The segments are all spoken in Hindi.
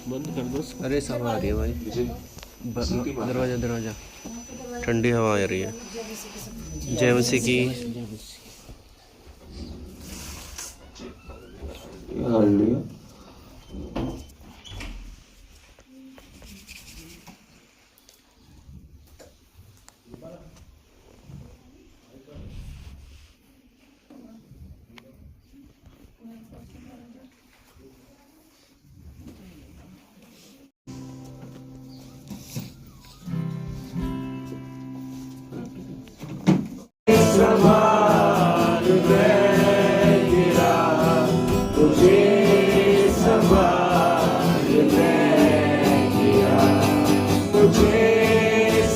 बंद कर दो। अरे हवा आ रही है भाई, दरवाजा दरवाजा, ठंडी हवा आ रही है। जय मसीह की। हालेलुया। सवाल मैं गिरा, तुझे सवाल मैं गिरा, तुझे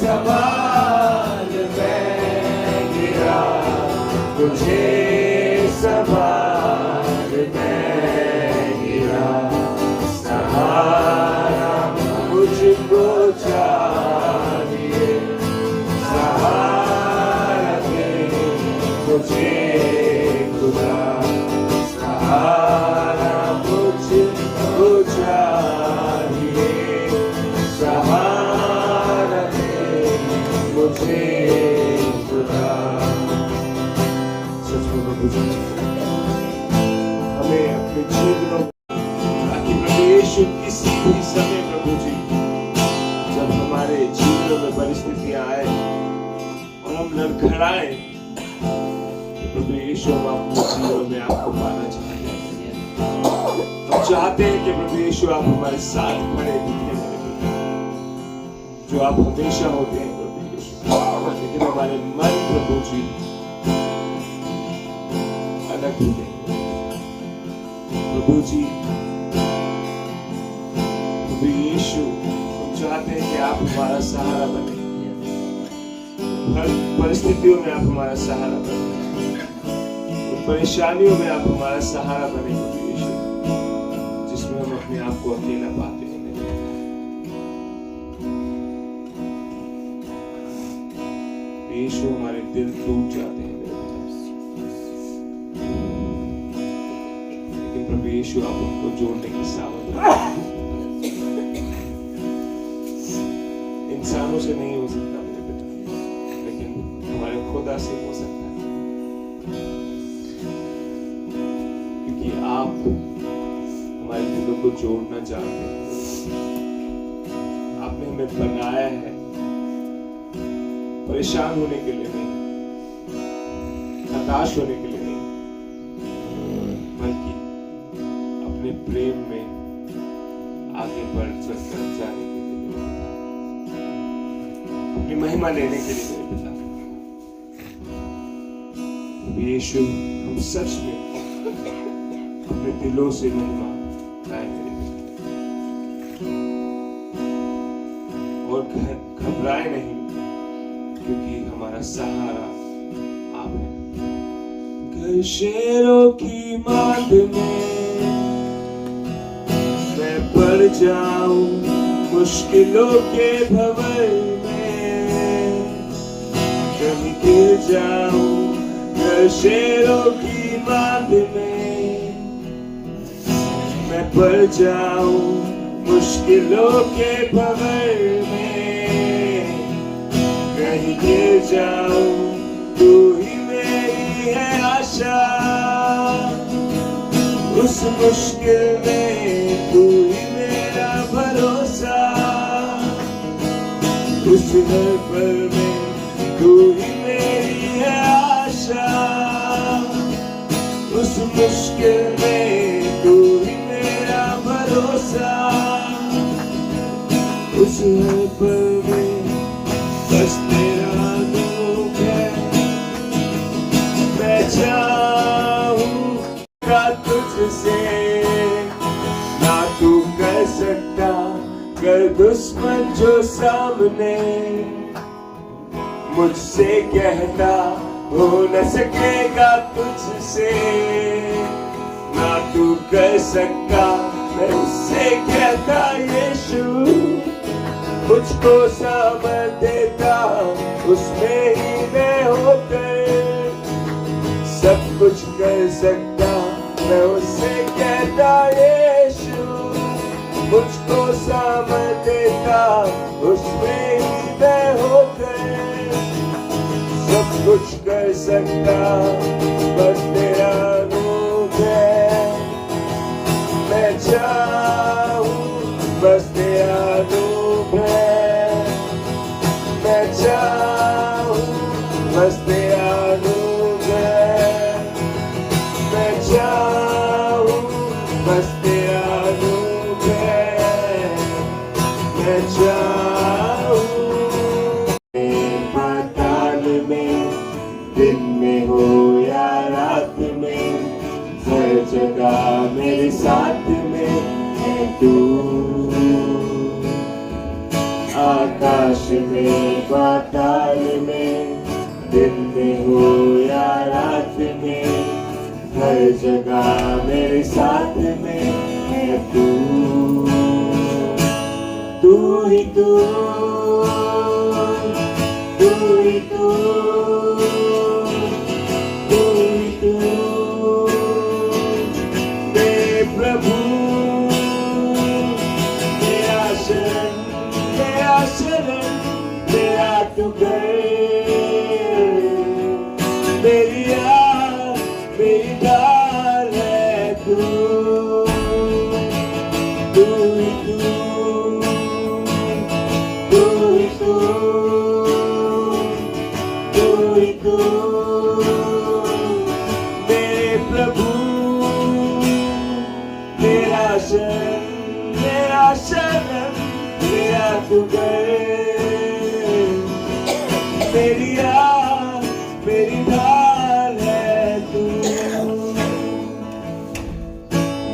सवाल मैं गिरा, तुझे सवाल मैं गिरा। सहारा मुझको चाहिए, सहारा मुझे खुदा, सहारा मुझको चाहिए, सहारा मुझे खुदा। सच में प्रभु जी हमें अपने जीवनों, ताकि प्रभु यीशु किसी भी समय प्रभु जी जब हमारे जीवनों में परिस्थितियां आए और हम लड़खड़ाए, प्रभु यीशु हम अपने जीवन में आपको पाना चाहते हैं। हम चाहते हैं कि प्रभु यीशु आप हमारे साथ खड़े दिखे, जो आप हमेशा होते हैं प्रभु यीशु। लेकिन हमारे मन प्रभु जी अलग होते हैं प्रभु जी। प्रभु यीशु हम चाहते हैं कि आप हमारा सहारा बने, हर परिस्थितियों में आप हमारा सहारा बने, परेशानियों में आप हमारा सहारा बने प्रभु यीशु, जिसमें हम अपने आप को अकेला पाते हैं। यीशु हमारे दिल टूट जाते हैं लेकिन प्रभु यीशु आप उनको जोड़ने की सामर्थ रखते हैं। इंसानों से नहीं हो सकता मेरे बेटा, लेकिन हमारे खुदा से हो सकता है, क्योंकि आप हमारे दिलों को जोड़ना चाहते हैं। आपने हमें बनाया है परेशान होने के लिए नहीं, हताश होने के लिए नहीं, बल्कि अपने प्रेम में आगे बढ़ चलकर जाने के लिए, अपनी महिमा लेने के लिए मेरे पिता। यीशु हम सच में अपने दिलों से महिमा गाए मेरे पिता, और घबराए नहीं, क्योंकि हमारा सहारा आप हैं। घर शेरों की मांद में मैं पड़ जाऊं, मुश्किलों के भंवर में कहीं गिर जाऊं, घर शेरों की मांद में मैं पड़ जाऊं, मुश्किलों के भंवर में कहीं गिर जाऊं, तू ही मेरी है आशा, उस मुश्किल में तू ही मेरा भरोसा, उस हर पल में तू ही मेरी है आशा, उस मुश्किल में तू ही मेरा भरोसा, उस हर पल में बस तेरा नाम है। मैं चाहूंगा तुझसे, ना तू कर सकता कर दुश्मन जो सामने मुझसे कहता, हो न सकेगा तुझसे, ना तू कर सकता मैं उससे कहता, यीशु मुझको सामर्थ देता, उसमें ही मैं होकर सब कुछ कर सकता, मैं उससे कहता, यीशु मुझको सामन देता, उसमें ही मैं होकर सब कुछ कर सकता, बस तेरा रूप है। मैं चाहूं बस तेरा रूप है, मैं चाहूं बस तेरा रूप है, मैं चाहूं बस तेरा रूप है, मैं चाहूं। पाताल में, दिन में हो या रात में, हर जगह मेरे साथ में है तू। आकाश में, पाताल में, दिन में हो या रात में, हर जगह मेरे साथ में है तू। तू ही तू, तू ही तू, तू ही तू, मेरे प्रभु, मेरा शरण, मेरा शरण, मेरा तू घर, मेरी आस, मेरी ढाल है तू। तू ही तू, तू ही तू, तू ही तू, मेरे प्रभु, मेरा शरण, मेरा शरण, मेरा तू घर, मेरी आस, मेरी ढाल है तू।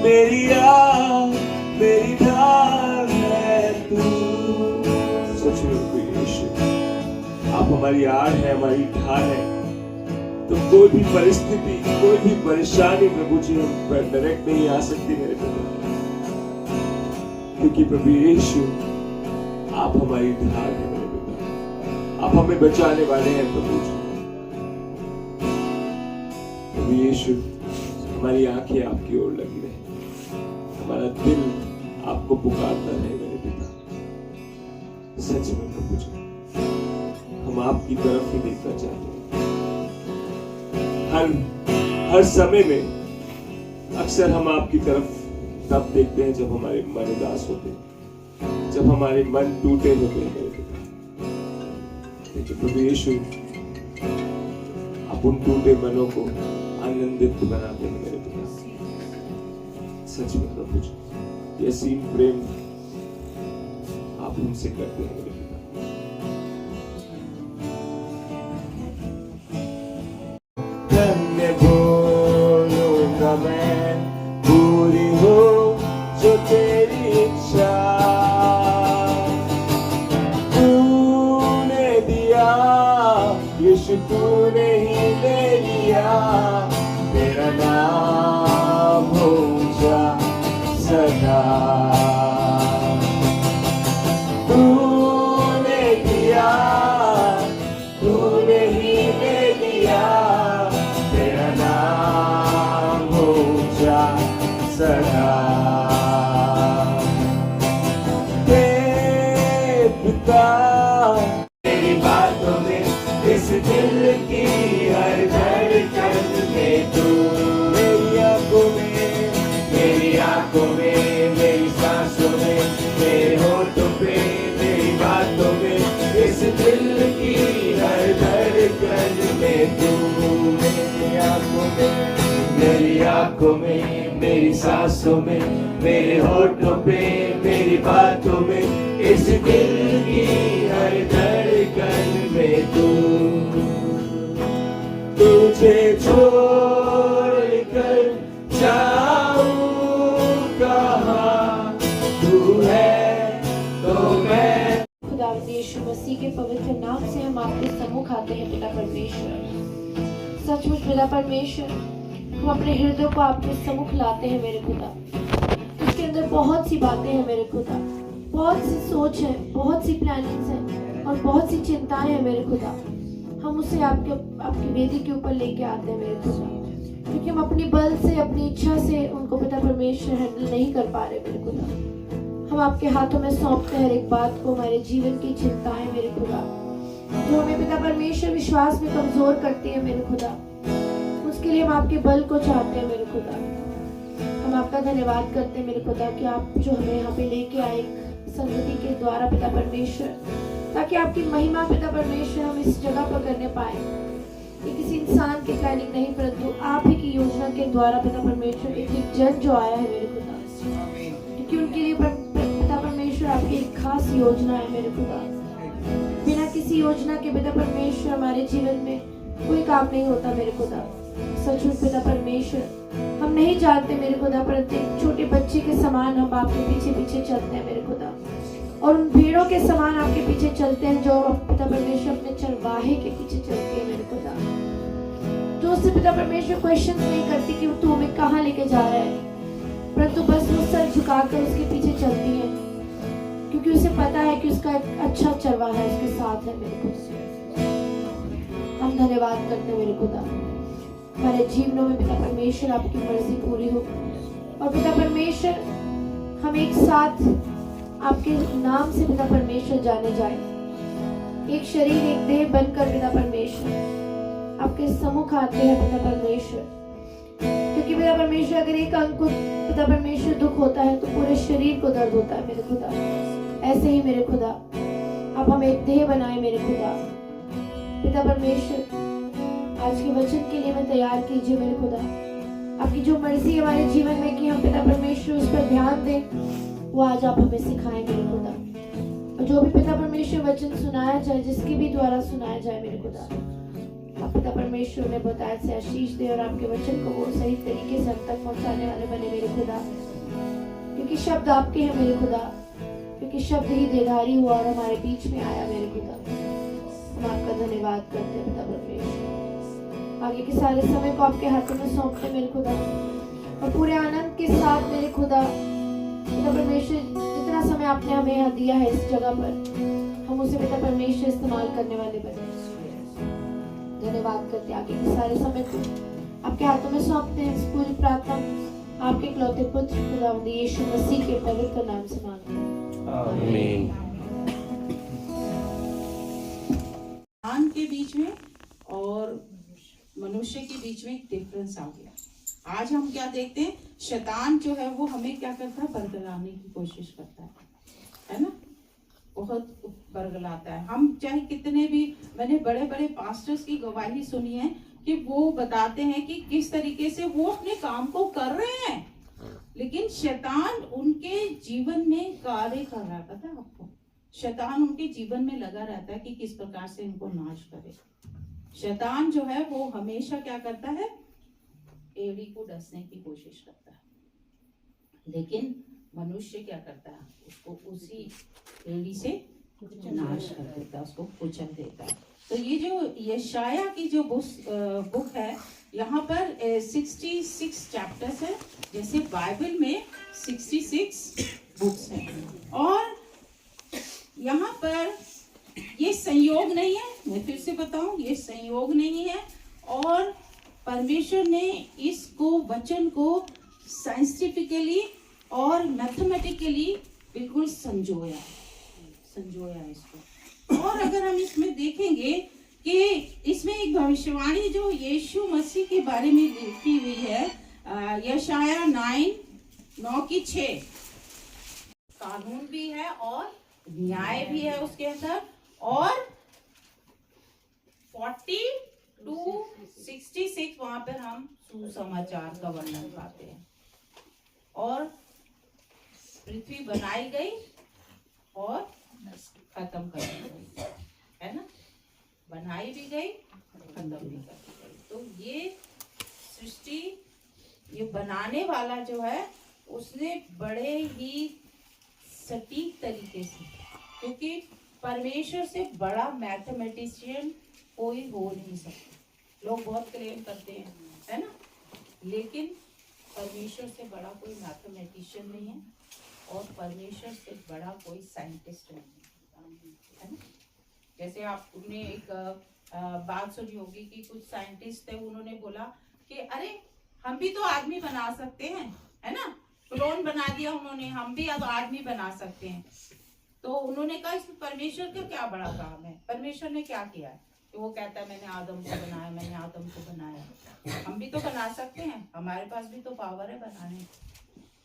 मेरी आस, मेरी ढाल है तू। सच में प्रभु यीशु, आप हमारी आड़ है, हमारी ढाल है। तो कोई भी परिस्थिति, कोई भी परेशानी प्रभु जी हम पर डायरेक्ट नहीं आ सकती मेरे प्रभु, क्योंकि प्रभु यीशु आप हमारी ढाल है मेरे पिता। आप हमें बचाने वाले हैं प्रभु जी। प्रभु यीशु, हमारी आंखें आपकी ओर लगी रहे, हमारा दिल आपको पुकारता रहे मेरे पिता। सच में प्रभु जी, हम आपकी तरफ ही देखना चाहते हैं। हर समय में अक्सर हम आपकी तरफ तब देखते हैं जब हमारे मन उदास होते हैं, जब हमारे मन टूटे होते हैं मेरे पिता। लेकिन प्रभु यीशु, आप उन टूटे मनों को आनंदित बनाते हैं मेरे पिता। सच में प्रभु जी, ये असीम प्रेम आप हमसे करते हैं मेरे पिता। धन्य बोलूंगा मैं, पूरी हो जो तेरी इच्छा। तूने दिया यीशु, तूने ही ले लिया, तेरा नाम हो जा सदा। तूने दिया, तूने ही ले लिया, तेरा नाम हो जा सदा। हे पिता, तेरी बातों में, इस दिल की हर धड़कन में तू। मेरी आंखों में, मेरी आंखों में, मेरी सांसों में, मेरे होठों पे, मेरी बातों में, इस दिल की हर धड़कन में तू। मेरी आंखों में, मेरी आंखों में, मेरी सांसों में, मेरे होठों पे, मेरी बातों में, इस दिल की हर धड़कन में तू। तुझे छोड़ कर जाऊं कहाँ, तू है तो मैं। खुदावंद यीशु मसीह के पवित्र नाम से हम आपके सम्मुख आते हैं पिता परमेश्वर। सचमुच पिता परमेश्वर, हम अपने हृदय को आपके सम्मुख लाते हैं मेरे खुदा। इसके अंदर बहुत सी बातें हैं मेरे खुदा, बहुत सी सोच है, बहुत सी प्लानिंग्स हैं और बहुत सी चिंताएं हैं मेरे खुदा। हम उसे आपकी वेदी के ऊपर लेके आते हैं मेरे खुदा, क्योंकि हम अपनी बल से, अपनी इच्छा से उनको पिता परमेश्वर हैंडल नहीं कर पा रहे मेरे खुदा। हम आपके हाथों में सौंपते हैं हर एक बात को, हमारे जीवन की चिंताएं मेरे खुदा जो हमें पिता परमेश्वर विश्वास में कमजोर करती है मेरे खुदा, उसके लिए हम आपके बल को चाहते हैं मेरे खुदा। हम आपका धन्यवाद करते हैं मेरे खुदा कि आप जो हमें यहाँ पे लेके आए संगति के द्वारा पिता परमेश्वर, ताकि आपकी महिमा पिता परमेश्वर हम इस जगह पर करने पाए। ये किसी इंसान की प्लानिंग नहीं, परंतु आप ही की योजना के द्वारा पिता परमेश्वर एक एक जन जो आया है मेरे खुदा, क्योंकि उनके लिए पिता परमेश्वर आपकी एक खास योजना है मेरे खुदा। बिना किसी योजना के पिता परमेश्वर हमारे जीवन में कोई काम नहीं होता मेरे खुदा। सचमुच पिता परमेश्वर हम नहीं जानते मेरे खुदा, परंतु एक छोटे बच्चे के समान हम आपके पीछे पीछे चलते हैं मेरे खुदा, और उन भीड़ों के समान आपके पीछे चलते हैं जो पिता परमेश्वर अपने चरवाहे के पीछे चलती है मेरे खुदा, जो उससे पिता परमेश्वर क्वेश्चन नहीं करती कि तू हमें कहाँ लेके जा रहा है, परंतु बस वो सर झुकाकर उसके पीछे चलती है, क्योंकि उसे पता है कि उसका एक अच्छा चरवाहा है उसके साथ है मेरे खुदा। हम धन्यवाद करते हैं मेरे खुदा, हमारे जीवनों में पिता परमेश्वर आपकी मर्जी पूरी हो, और पिता परमेश्वर हम एक साथ आपके नाम से पिता परमेश्वर जाने जाए, एक शरीर एक देह बनकर पिता परमेश्वर आपके सम्मुख आते हैं पिता परमेश्वर, क्योंकि पिता परमेश्वर अगर एक अंग को पिता परमेश्वर दुख होता है तो पूरे शरीर को दर्द होता है मेरे खुदा। ऐसे ही मेरे खुदा आप हमें एक देह बनाए मेरे खुदा। पिता परमेश्वर आज के वचन के लिए मैं तैयार कीजिए मेरे खुदा, आपकी जो मर्जी हमारे जीवन में कि हम पिता परमेश्वर उस पर ध्यान दें, वो आज आप हमें सिखाएं मेरे खुदा। और जो भी पिता परमेश्वर वचन सुनाया जाए, जिसके भी द्वारा सुनाया जाए मेरे खुदा, आप पिता परमेश्वर में बताए से आशीष दे, और आपके वचन को वो सही तरीके से हम तक पहुंचाने वाले बने मेरे खुदा, क्योंकि शब्द आपके हैं मेरे खुदा, क्योंकि शब्द ही देहधारी हुआ और हमारे बीच में आया मेरे खुदा। हम आपका धन्यवाद करते हैं पिता परमेश्वर। आगे के सारे समय को आपके हाथों में सौंपते मेरे खुदा, और पूरे आनंद के साथ मेरे खुदा पिता परमेश्वर जितना समय आपने हमें यहाँ दिया है इस जगह पर, हम उसे पिता परमेश्वर इस्तेमाल करने वाले बने। धन्यवाद करते हैं। आगे के सारे समय को आपके हाथों में सौंपते हैं। इस पूरी प्रार्थना आपके इकलौते पुत्र खुदावंद यीशु मसीह के पवित्र नाम से मांगते हैं, आमीन। शैतान के बीच में और मनुष्य के बीच में एक डिफरेंस आ गया। आज हम क्या देखते हैं, शैतान जो है वो हमें क्या करता है, बरगलाने की कोशिश करता है ना, बहुत बरगलाता है। हम चाहे कितने भी, मैंने बड़े बड़े पास्टर्स की गवाही सुनी है कि वो बताते हैं कि किस तरीके से वो अपने काम को कर रहे हैं, लेकिन शैतान उनके जीवन में कार्य कर रहा है। पता है आपको, शैतान उनके जीवन में लगा रहता है कि किस प्रकार से इनको नाश करे। शैतान जो है वो हमेशा क्या करता है, एड़ी को डसने की कोशिश करता है, लेकिन मनुष्य क्या करता है, उसको उसी एड़ी से नाश कर देता है, उसको कुचल देता है। तो ये जो यशाया की जो बुक है, यहाँ पर 66 चैप्टर्स है, जैसे बाइबल में 66 बुक्स हैं। और यहाँ पर ये संयोग नहीं है, मैं फिर से बताऊं, ये संयोग नहीं है, और परमेश्वर ने इसको वचन को साइंटिफिकली और मैथमेटिकली बिल्कुल संजोया इसको। और अगर हम इसमें देखेंगे कि इसमें एक भविष्यवाणी जो यीशु मसीह के बारे में लिखी हुई है, यशाया 9:6 कानून भी है और न्याय भी है उसके अंदर, और 42:66 वहां पर हम सुसमाचार का वर्णन पाते हैं। और पृथ्वी बनाई गई और खत्म कर दी गई, है ना, बनाई भी गई, खत्म भी कर दी गई। तो ये सृष्टि, ये बनाने वाला जो है, उसने बड़े ही सटीक तरीके से, क्योंकि परमेश्वर से बड़ा मैथमेटिशियन कोई हो नहीं सकता। लोग बहुत क्लेम करते हैं, है ना, लेकिन परमेश्वर से बड़ा कोई मैथमेटिशियन नहीं है, और परमेश्वर से बड़ा कोई साइंटिस्ट नहीं है ना। जैसे आपने एक बात सुनी होगी कि कुछ साइंटिस्ट थे, उन्होंने बोला कि अरे हम भी तो आदमी बना सकते हैं, है ना, क्लोन बना दिया उन्होंने, हम भी अब आदमी बना सकते हैं। तो उन्होंने कहा इसमें परमेश्वर का क्या बड़ा काम है, परमेश्वर ने क्या किया है कि वो कहता है मैंने आदम को बनाया, मैंने आदम को बनाया। हम भी तो बना सकते हैं, हमारे पास भी तो पावर है बनाने।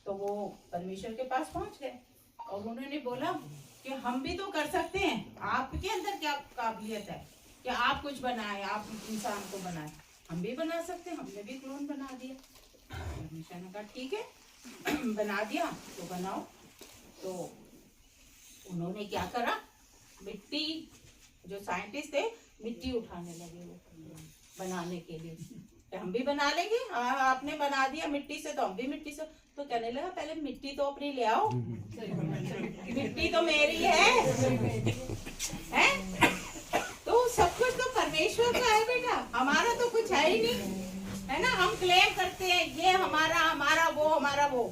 तो वो परमेश्वर के पास पहुंच गए और उन्होंने बोला कि हम भी तो कर सकते हैं, आपके अंदर क्या काबिलियत है कि आप कुछ बनाए, आप इंसान को बनाए, हम भी बना सकते हैं। हमने भी क्लोन बना दिया। परमेश्वर ने कहा ठीक है बना दिया तो बनाओ। तो उन्होंने क्या करा, मिट्टी, जो साइंटिस्ट थे मिट्टी उठाने लगे वो बनाने के लिए कि हम भी बना लेंगे। आपने बना दिया मिट्टी से तो हम भी मिट्टी से। तो कहने लगा पहले मिट्टी तो अपनी ले आओ, मिट्टी तो मेरी है? तो सब कुछ तो परमेश्वर का है बेटा, हमारा तो कुछ है ही नहीं, है ना। हम क्लेम करते हैं ये हमारा, हमारा वो, हमारा वो,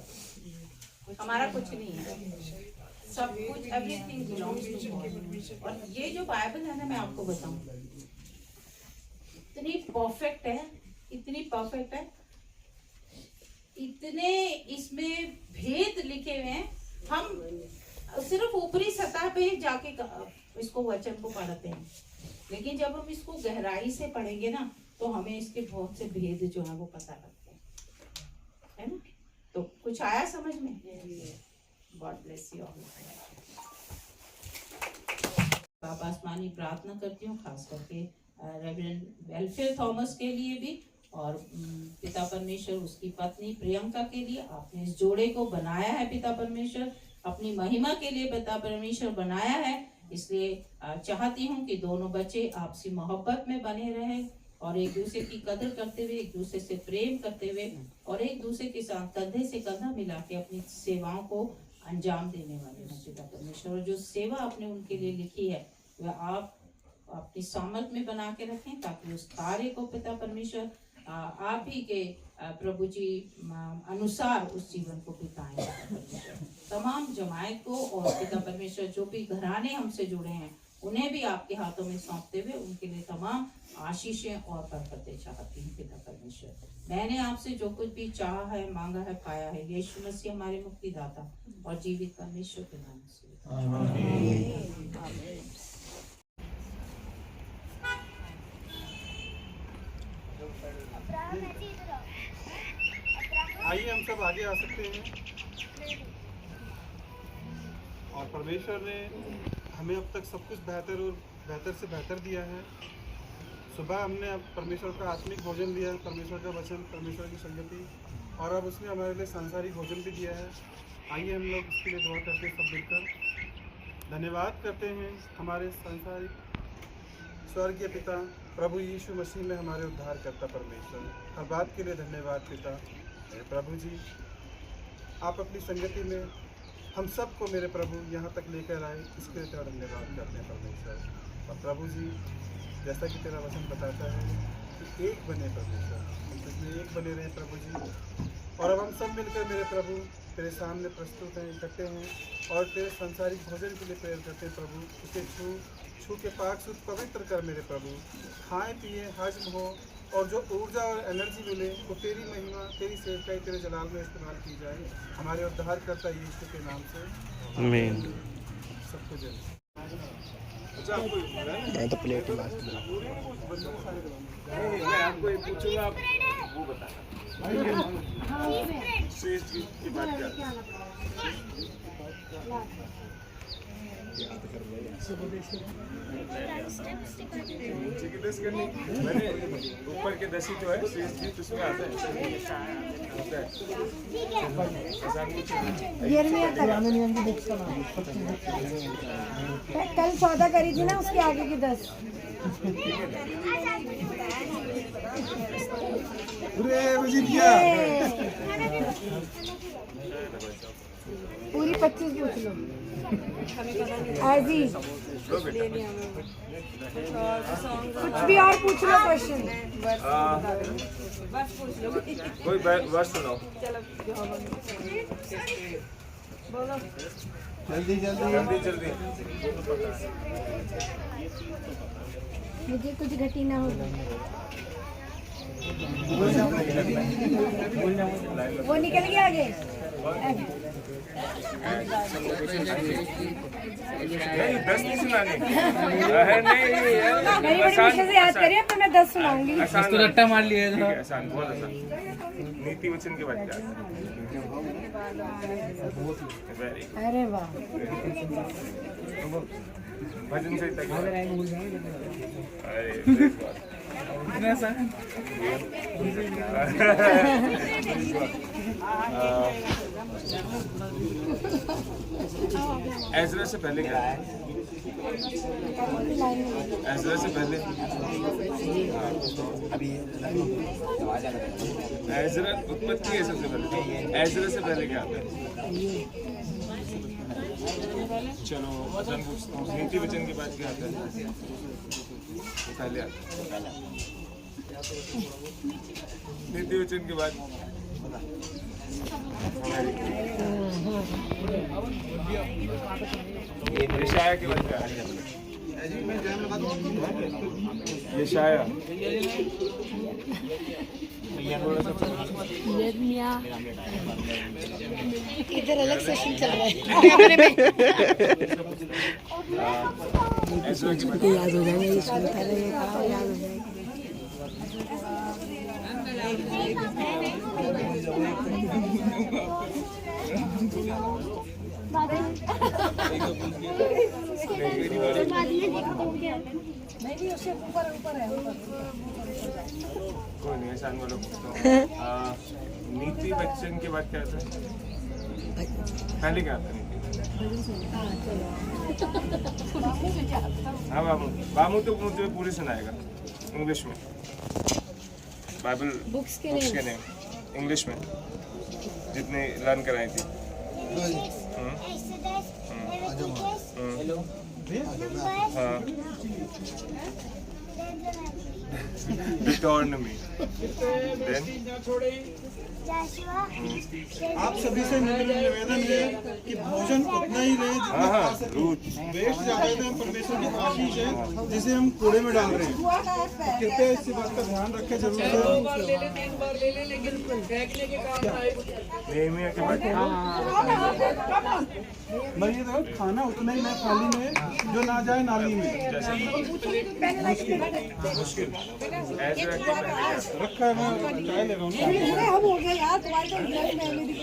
हमारा कुछ नहीं है। सब कुछ एवरीथिंग बिलोंग्स टू गॉड। और ये जो बाइबल है ना, मैं आपको बताऊं, इतनी परफेक्ट है, इतनी परफेक्ट है, इतने इसमें भेद लिखे हुए हैं। हम सिर्फ ऊपरी सतह पे जाके इसको वचन को पढ़ते हैं, लेकिन जब हम इसको गहराई से पढ़ेंगे ना तो हमें इसके बहुत से भेद जो है वो पता लगते हैं, है ना। तो कुछ आया समझ में? God bless you all. बाप आसमानी प्रार्थना करती हूँ खास करके रेवरेंड वेलफेयर थॉमस के लिए भी, और पिता परमेश्वर उसकी पत्नी प्रियंका के लिए। आपने इस जोड़े को बनाया है पिता परमेश्वर, अपनी महिमा के लिए पिता परमेश्वर बनाया है। इसलिए चाहती हूँ कि दोनों बच्चे आपसी मोहब्बत में बने रहें और एक दूसरे की कदर करते हुए, एक दूसरे से प्रेम करते हुए और एक दूसरे के साथ कंधे से कंधा मिला के अपनी सेवाओं को अंजाम देने वाले हैं पिता परमेश्वर। और जो सेवा आपने उनके लिए लिखी है वह आप अपनी सामर्थ में बना के रखें, ताकि उस कार्य को पिता परमेश्वर आप ही के प्रभु जी अनुसार उस जीवन को बिताएं। तमाम जमायत को और पिता परमेश्वर जो भी घराने हमसे जुड़े हैं उन्हें भी आपके हाथों में सौंपते हुए उनके लिए तमाम आशीषें और बरकतें चाहती हूँ पिता परमेश्वर। मैंने आपसे जो कुछ भी चाहा है, मांगा है, पाया है, यीशु मसीह हमारे मुक्तिदाता और जीवित परमेश्वर के नाम से आमीन। आइए हम सब आगे आ सकते हैं। और परमेश्वर ने हमें अब तक सब कुछ बेहतर और बेहतर से बेहतर दिया है। सुबह हमने अब परमेश्वर का आत्मिक भोजन लिया, परमेश्वर का वचन, परमेश्वर की संगति, और अब उसने हमारे लिए सांसारिक भोजन भी दिया है। आइए हम लोग इसके लिए दुआ करते सब मिलकर धन्यवाद करते हैं हमारे सांसारिक स्वर्गीय पिता प्रभु यीशु मसीह में हमारे उद्धार करता परमेश्वर। हर बात के लिए धन्यवाद पिता। प्रभु जी आप अपनी संगति में हम सबको मेरे प्रभु यहाँ तक लेकर आए, इसके लिए तेरा धन्यवाद करते हैं परमेश्वर। और प्रभु जी जैसा कि तेरा वचन बताता है कि एक बने परमेश्वर, हम तुझमें एक बने रहे प्रभु जी। और अब हम सब मिलकर मेरे प्रभु तेरे सामने प्रस्तुत हैं, इकट्ठे हैं और तेरे सांसारिक भोजन के लिए प्रेयर करते हैं प्रभु। उसे छू के पाक शुद्ध पवित्र कर मेरे प्रभु, खाएं पिए, हजम हो और जो ऊर्जा और एनर्जी मिले वो तेरी महिमा, तेरी सेवकाई, तेरे जलाल में इस्तेमाल की जाए हमारे उद्धार करता यीशु के नाम से आमीन। सबको जय। तो प्लेट में आपको एक पूछूंगा, आप वो बताना श्रेष्ठ की बात क्या मैंने ऊपर के 10 ही तो है श्रेष्ठ गीत उसमें आते हैं। कल सौदा करी थी ना, उसके आगे की 10 पूरी 25 पूछ लो। जी कुछ भी और पूछ लो क्वेश्चन। कोई वर्ष सुनाओ। बोलो जल्दी जल्दी जल्दी जल्दी। मुझे कुछ घटी ना हो। वो निकल गया आगे। नहीं 10 नहीं सुनाने है, नहीं मेरी बड़ी मुश्किल से याद करिए, अब तो मैं 10 सुनाऊंगी। आसान तो रट्टा मार लिया था। आसान, बहुत आसान। नीति वचन के बाद क्या? Very good. अरे वाह, भजन संहिता के बाद। अरे very good। इतना आसान। एज़रा से पहले क्या है? एज़रा से पहले एज़रा उत्पत्ति है सबसे पहले। एज़रा से पहले क्या आता है? चलो वचन पूछता हूँ, नीति वचन के बाद क्या आता है? पहले आता है नीति वचन के बाद। यशाया के बाद क्या है? यशाया इधर अलग सेशन चल रहा है। याद हो जाएगा, ये सुनता रहेगा, याद हो जाएगा। नहीं, उससे ऊपर है। कोई नहीं, आसान वाला पूछता हूँ। नीति वचन के बाद क्या आता है? पहले क्या आता है? हाँ बामू, बामू तो मुझे पूरी सुनाएगा इंग्लिश में। बाइबल बुक्स के नेम इंग्लिश में जितने लर्न कराई थी। हाँ, Deuteronomy. Then आप सभी से निवेदन है कि भोजन उतना ही लें जितना खा सकें। वेस्ट ज्यादा है, परमेश्वर की आशीष है जिसे हम कूड़े में डाल रहे हैं। कृपया इस बात का ध्यान रखें जरूर से। नेहमिया के बाद मैं ये देखो, खाना उतना ही लें थाली में जो ना जाए नाली में। मुश्किल एज़रा के पहले क्या? रखा है, मैं चाय ले रहा हूँ ना। हम हो गया यार, तुम्हारे तो इंग्लिश में मेरी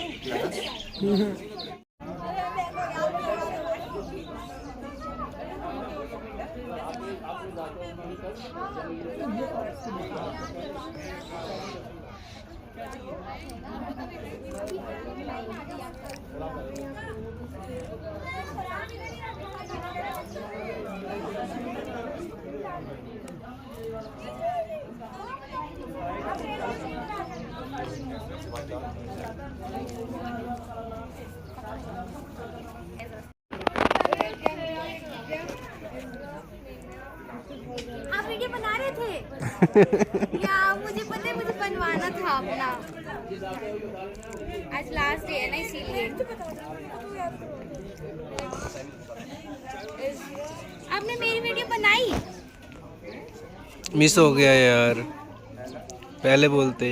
आप वीडियो बना रहे थे या मुझे पता है, मुझे बनवाना था अपना। आज लास्ट डे है ना, इसीलिए। आपने मेरी वीडियो बनाई? मिस हो गया यार, पहले बोलते।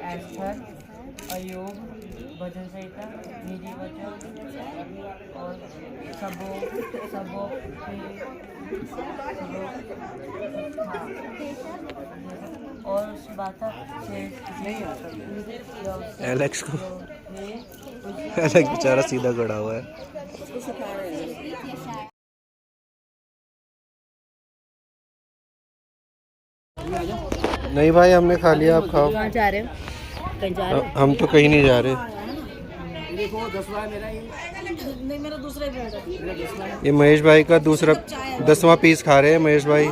एस्थर, अय्यूब, भजन संहिता, नीति वचन और और उसके बाद एलेक्स को एलेक्स बेचारा सीधा खड़ा हुआ है। नहीं भाई, हमने खा लिया, आप खाओ। कहाँ जा रहे हो? हम तो कहीं नहीं जा रहे। ये महेश भाई का दूसरा 10वां पीस खा रहे हैं महेश भाई।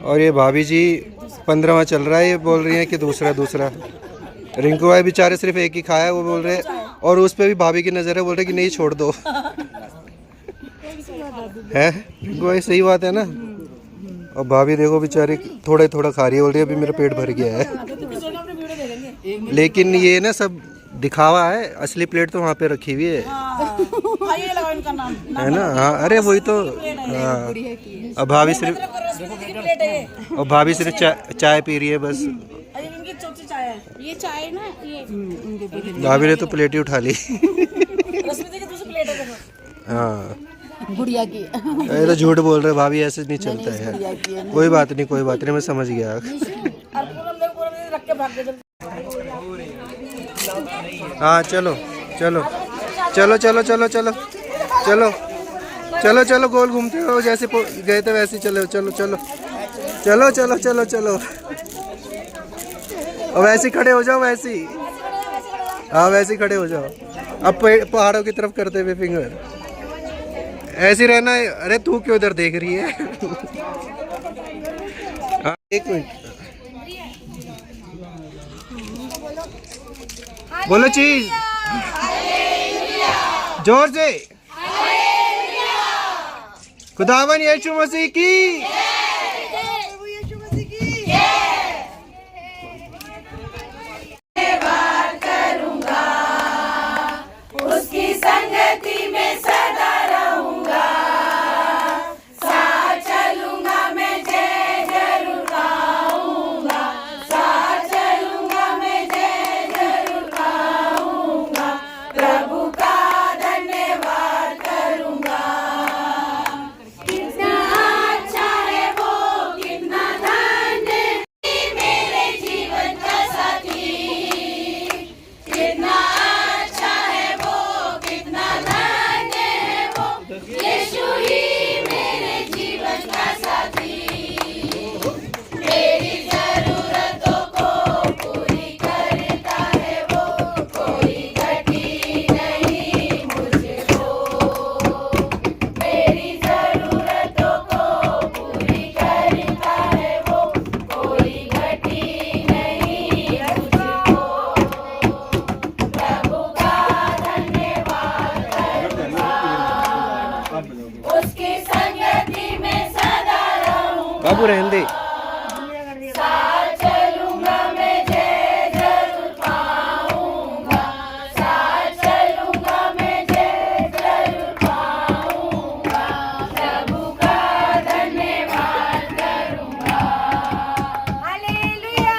और ये भाभी जी 15वां चल रहा है, ये बोल रही हैं कि दूसरा। रिंकू भाई बेचारे सिर्फ एक ही खाया, वो बोल रहे, और उस पे भी भाभी की नज़र है, बोल रहे कि नहीं छोड़ दो। है रिंकू भाई, सही बात है ना। और भाभी देखो बेचारी थोड़ा थोड़ा खा रही है, बोल रही है अभी मेरा पेट भर गया है। लेकिन ये ना सब दिखावा है, असली प्लेट तो वहाँ पे रखी हुई है, है ना। हाँ अरे वही तो। हाँ और भाभी सिर्फ चाय पी रही है बस। ये चाय ना ये भाभी ने तो प्लेट ही उठा ली। हाँ गुड़िया की ये तो झूठ बोल रहे भाभी, ऐसे नहीं चलता है यार। कोई बात नहीं मैं समझ गया। हाँ चलो चलो चलो चलो चलो चलो चलो चलो चलो गोल घूमते हो, जैसे गए थे वैसे चलो चलो चलो चलो चलो चलो चलो। और वैसे खड़े हो जाओ, वैसे ही। हाँ वैसे ही खड़े हो जाओ। अब पहाड़ों की तरफ करते हुए फिंगर ऐसे ही रहना है। अरे तू क्यों इधर देख रही है? हाँ, एक मिनट बोलो चीज जोर से। खुदावन यीशु मसीह की। उसकी संगति में सदा रहूंगा, साथ चलूंगा मैं, जय जरूर गाऊंगा, साथ चलूंगा मैं, जय जरूर गाऊंगा, प्रभु का धन्यवाद करूंगा। कितना अच्छा है वो, कितना धन्य मेरे जीवन का साथी, कितना अच्छा है वो, कितना धन्य है वो, यीशु ही मेरे जीवन का साथी। मेरी जरूरतों को पूरी करता है वो, कोई घटी नहीं मुझको। मेरी जरूरतों को पूरी करता है वो, कोई घटी नहीं मुझको। प्रभु का धन्यवाद करूंगा, उसकी संगति में सदा रहूंगा, बाबू रहने दे। साथ चलूंगा मैं, जय जरूर पाऊंगा, साथ चलूंगा मैं, जय जरूर पाऊंगा, प्रभु का धन्यवाद करूंगा। हालेलुया।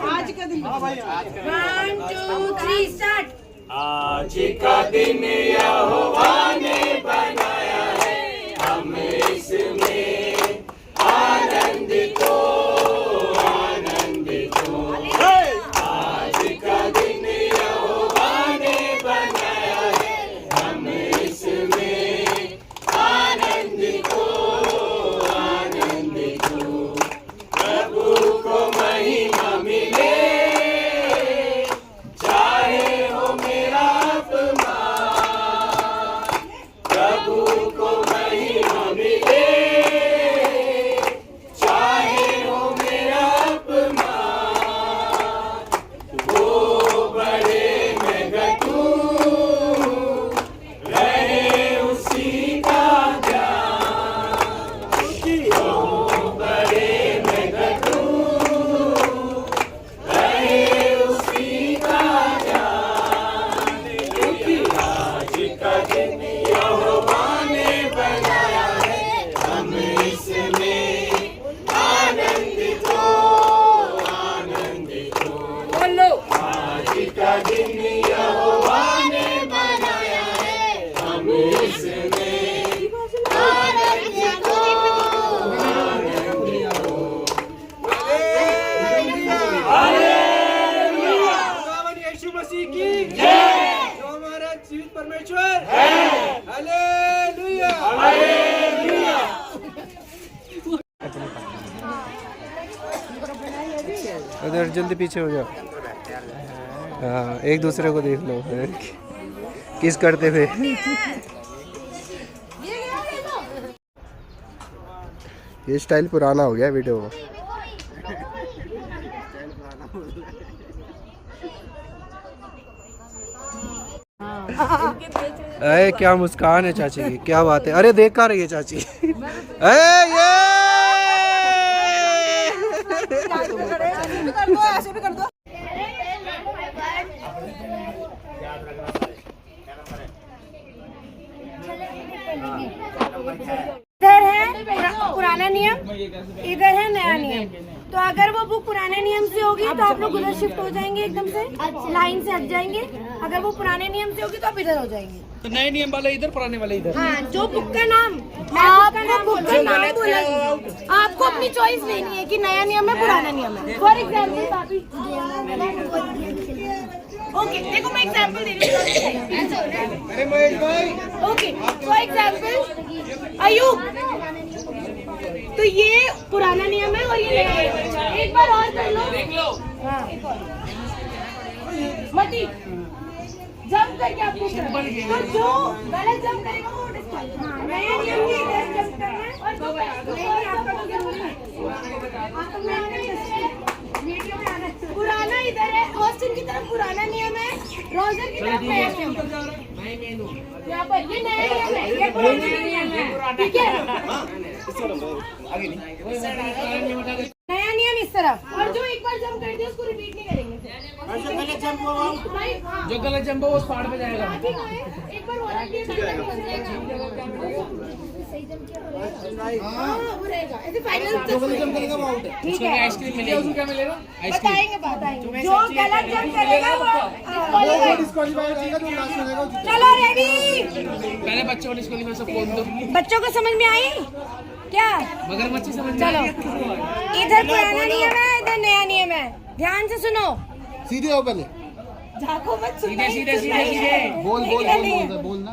आज का दिन 1 2 3 स्टार्ट। आज का दिन यहोवा ने बनाया है, हम इसमें आनंदित हो, आनंदित हो। आज का दिन यहोवा ने बनाया है, हम इसमें आनंदित हो, आनंदित हो। प्रभु को महिमा मिले, चाहे हो मेरा अपमान। प्रभु को महिमा मिले, चाहे हो मेरा अपमान। वो बड़े मैं घटूं, रहे उसी का ध्यान। वो बड़े मैं घटूं, रहे उसी का ध्यान। क्योंकि आज का दिन यहोवा ने बनाया है, हम इसमें आनंदित हो, आनंदित हो। बोलो आज का दिन यहोवा ने बनाया है, हम इसमें आनंदित हो, आनंदित हो। हालेलुया। यीशु मसीह की जय। जो हमारा जीवित परमेश्वर है। हालेलुया। हालेलुया। उधर जल्दी पीछे हो जाओ। हाँ एक दूसरे को देख लो किस करते थे। ये स्टाइल पुराना हो गया वीडियो में। अरे क्या मुस्कान है चाची की, क्या बात है। अरे देख कहाँ रही है चाची। अरे ये इधर है पुराना नियम, इधर है नया नियम। तो अगर वो बुक पुराने नियम से होगी तो आप लोग उधर शिफ्ट हो जाएंगे, एकदम से लाइन से हट जाएंगे। अगर वो पुराने नियम से होगी तो आप इधर हो जाएंगे। तो नए नियम वाले इधर, पुराने वाले इधर। हाँ, जो बुक का नाम आपको बुक का नाम बोला, आपको अपनी चॉइस लेनी है कि नया नियम है पुराना नियम है। फॉर एग्जाम्पल भाभी, ओके देखो मैं एग्जाम्पल दे रही हूँ। ओके फॉर एग्जाम्पल अयूब, तो ये पुराना नियम है और ये नया नियम है। एक बार और कर लो, देख लो। हाँ मती जंप करके आपको तो जो गलत जंप करेगा वो डिस्क्वालिफाई। हाँ नया नियम है, इधर जंप करना है और जो वीडियो में आना। पुराना इधर है, ऑस्टिन की तरफ पुराना नियम है, रोजर की तरफ नया नियम है। यहाँ पर ये नया नियम है, ये पुराना नियम है, ठीक है। नया नियम इस तरफ, और जो एक बार जंप कर दिया उसको रिपीट नहीं करेंगे। जो गलत जंप वो स्पॉट पे जाएगा। एक बार ठीक है, आइसक्रीम मिलेगा, उसको क्या मिलेगा? बताएंगे बताएंगे। जो गलत जंप करेगा वो डिस्क्वालीफाई हो जाएगा, जो लास्ट में रहेगा। चलो रेडी, पहले बच्चों को डिस्क्वालीफाई सब बोल दो। बच्चों को समझ में आई क्या? मगरमच्छ समझ में चलो, इधर पुराना नियम है, इधर नया नियम है। ध्यान से सुनो, सीधे हो पहले, झाको मत, सीधे सीधे सीधे सीधे बोल बोल बोल बोलना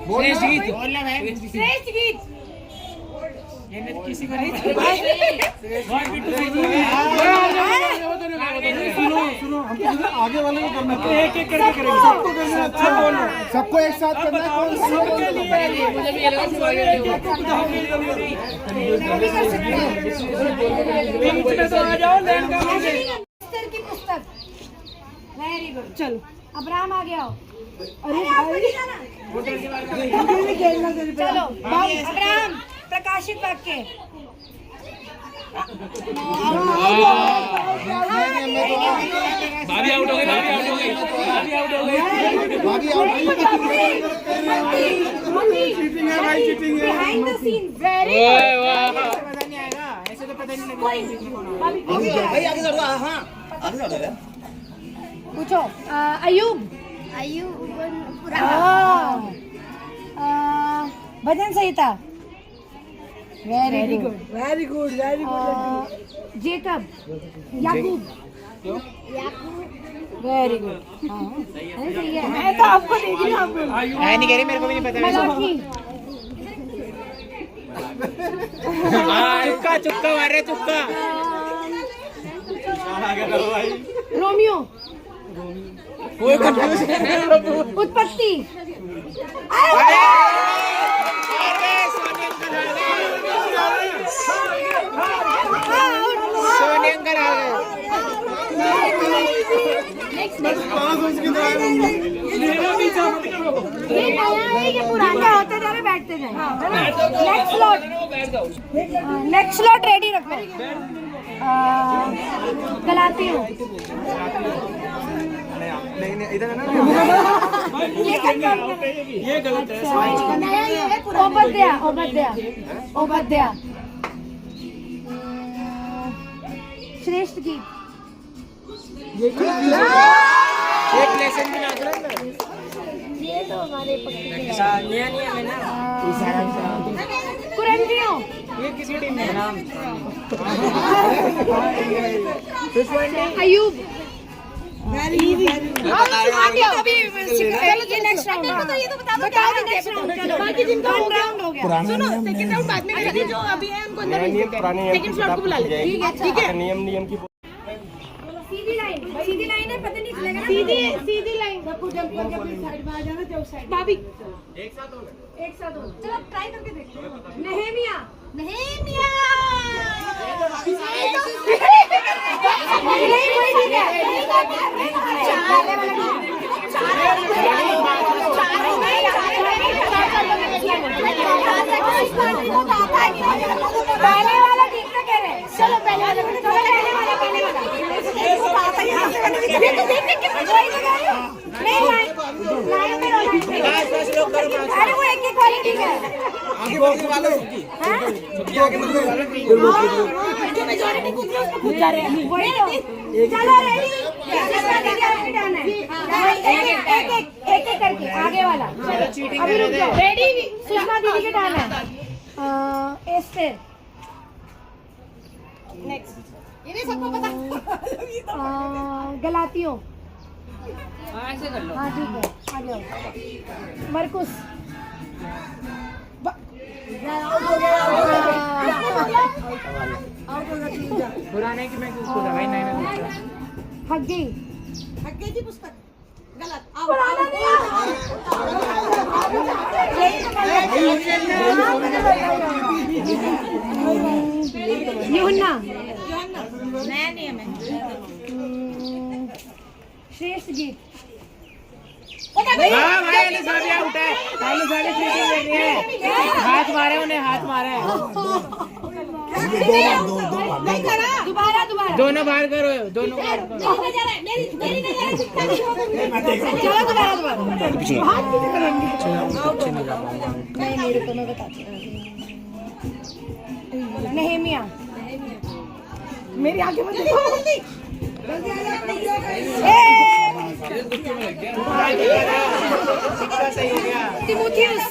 श्रेष्ठ गीत बोलना है। श्रेष्ठ गीत किसी को नहीं सुनो सुनो, हमको आगे वाले को करना है, एक एक करके करेंगे, सबको करना है, अच्छा बोलो, सबको एक साथ करना है। मुझे भी ये लगा बीच में तो आ जाओ, लाइन का मास्टर की पुस्तक। वेरी गुड, चलो अब्राहम आ गया हो। अरे आपको नहीं जाना, चलो अब्राहम प्रकाशित वाक्य। भाभी आउट हो गई, भाभी आउट हो गई, भाभी आउट हो गई, भाभी आउट हो गई। चीटिंग है भाई, चीटिंग है। Behind the scene, very good. पता नहीं आएगा, ऐसे तो पता नहीं लगेगा। भाई आगे चलो। हां आगे चलो, पूछो। Ayub Bhajan Sanhita. Very good very good very good. Jacob, Yakub, very good. सही है, मैं तो आपको देख रही हूँ। आपको नहीं कह रही, मेरे को भी नहीं पता। मलाकी, चुपका चुपका मार रहे, चुपका। रोमियो, कोई कंफ्यूज है। उत्पत्ति, सोनियंकर आ गए। ये पुराने होते जा रहे, बैठते जाए। नेक्स्ट स्लॉट रेडी रखो। गलातियों, नहीं इधर है ना। ये गलत है। ओबद्या, श्रेष्ठ गीत। एक लेसन में लग रहा है। ये तो हमारे नया नियम है ना। कुरंतियों, ये किसी टीम में नाम। अयूब, आगे अभी ये नेक्स्ट राउंड। ये तो बता दो नेक्स्ट राउंड। चलो बाकी जिनका राउंड हो गया, सुनो सेकंड राउंड बाद में करेंगे। जो अभी है उनको अंदर सेकंड स्लॉट को बुला लेते हैं। ठीक है, नियम की सीधी लाइन है, पता नहीं चलेगा ना। सीधी लाइन, सबको जंप करके अपनी साइड में आ जाना। जो साइड भाभी एक साथ हो। चलो ट्राई करके देखते हैं। नेहेमिया नहीं, अरे वो एक क्वालिटी है। आगे बढ़ने वाले चलो रेडी, एक एक करके आगे वाला। अभी रुक जाओ, रेडी। सुषमा दीदी के टर्न है। एस्टर नेक्स्ट, ये नहीं सबको पता। गलातियों, ऐसे कर लो। हाँ ठीक है, आ जाओ। मरकुस, पुराने की मैं किसको भाई नहीं मैं हग्गी, हग्गे की पुस्तक गलत। पुराना नहीं यूहन्ना, नया नियम है। श्रेष्ठ गीत, हाथ मारे उन्हें, हाथ मारे। दोबारा दोबारा दोनों बाहर करो, दोनों बाहर करो। चलो दोबारा दोबारा। नहीं मेरे को मैं बताती हूँ। नेहेमिया, मेरी आंखें मत देखो। तिमोथियस,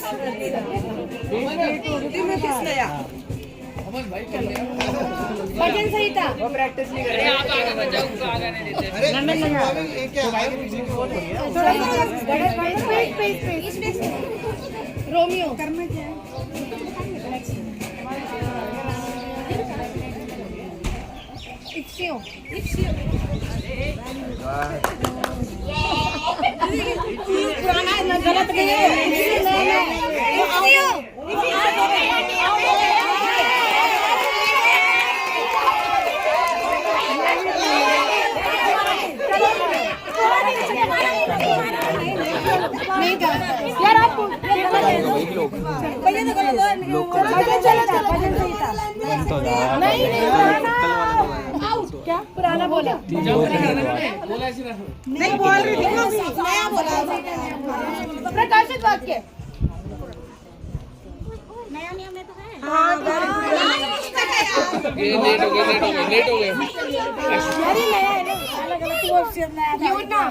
भजन संहिता, वो प्रैक्टिस नहीं कर रहे, आप आगे बच जाओ, उसको आगे नहीं देते। थोड़ा रोमियो, इफ्सियों, गलत नहीं है। नहीं यार आप नहीं क्या पुराना बोला नहीं बोल रही थी, नया बोला प्रकाशित वाक्य। नया नियम में तो है। लेट हो गए। अरे नया है ना, अलग अलग ऑप्शन नया यूना।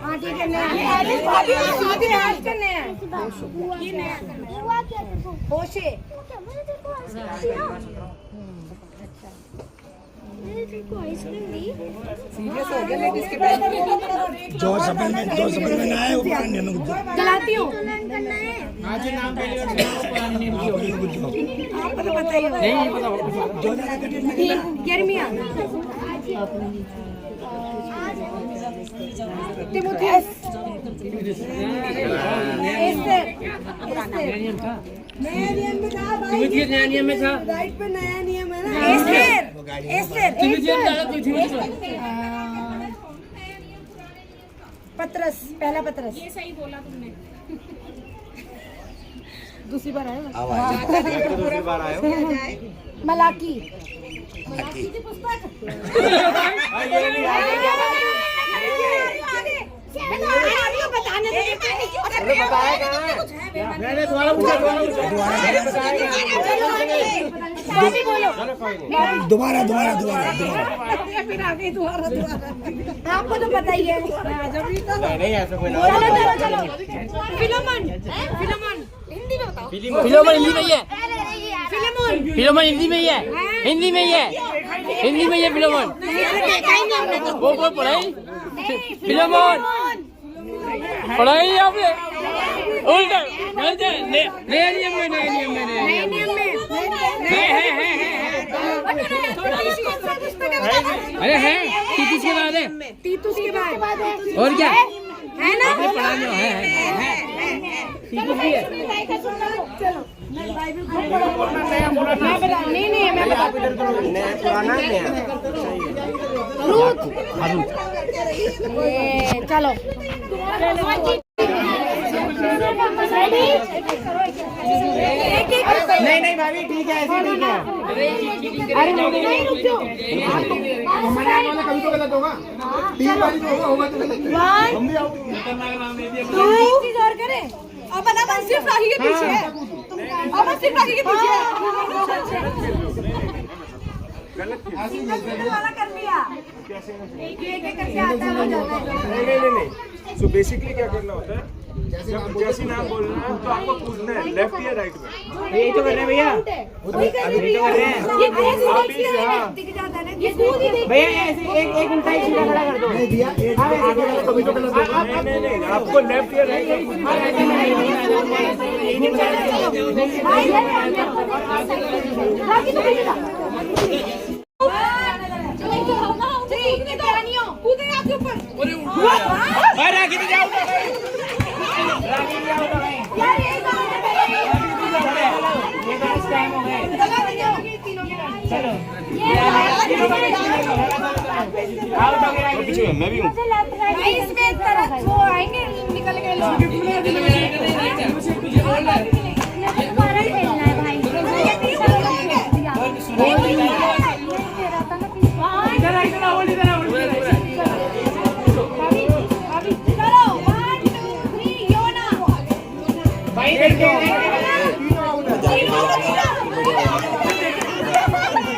हाँ ठीक है, नया है। ये नया होशे, जो समझ में ना आए वो पुराने नियम को गलातियों, आज नाम पहले और पुराने नियम की होगी। आपको तो पता ही होगा। यिर्मयाह, तिमोथियस, एस्टर, नया नियम में था। राइट पे नया नियम है ना। एस्टर, पतरस, पहला पतरस। ये सही बोला तुमने। दूसरी बार आए दूसरी बार आए मलाकी, की पुस्तक बताने मैंने दोबारा पूछा। दोबारा आपको तो पता ही है। नहीं ऐसा कोई चलो फिलोमन, हिंदी में बताओ। फिलोमन हिंदी में ही है। फिलोमन फिलोमन हिंदी में ही है। हिंदी में ही है फिलोमन। वो पढ़ाई फिलोमन पढ़ाई आपने उल्टा नया नियम में अरे है तीतुस के बाद है। तीतुस के बाद और क्या है ना? आपने पढ़ा नहीं है तीतुस भी है। चलो नहीं मैं बता पुराना नया रूथ, चलो एक एक नहीं नहीं भाभी ठीक है, ऐसे ठीक है। अरे नहीं रुक जाओ। हमारे आने वाला कभी तो गलत होगा, 3 बार तो होगा तो गलत। हम भी आओ। तू एक चीज और करे। अब बना बस सिर्फ राखी के पीछे है। अब बस सिर्फ राखी के पीछे है। वाला कर लिया। एक करके आता है वो जाता है। नहीं। सो बेसिकली क्या करना होता है, जब जैसी नाम बोलना है तो आपको पूछना है लेफ्ट या राइट में। यही तो कर रहे हैं भैया, अभी तो कर रहे हैं। ये दिख जाता है ना, ये कूद ही नहीं। भैया ऐसे एक उल्टा ही सीधा खड़ा कर दो। नहीं दिया, आगे वाला कभी तो गलत होगा। नहीं, आपको लेफ्ट या राइट में पूछना है। राखी तो भेजेगा। कूदे आपके ऊपर। राखी तो जाओ टाइम हो गए। चलो मैं भी हूँ। इसमें तरह वो आएंगे निकल के लोग।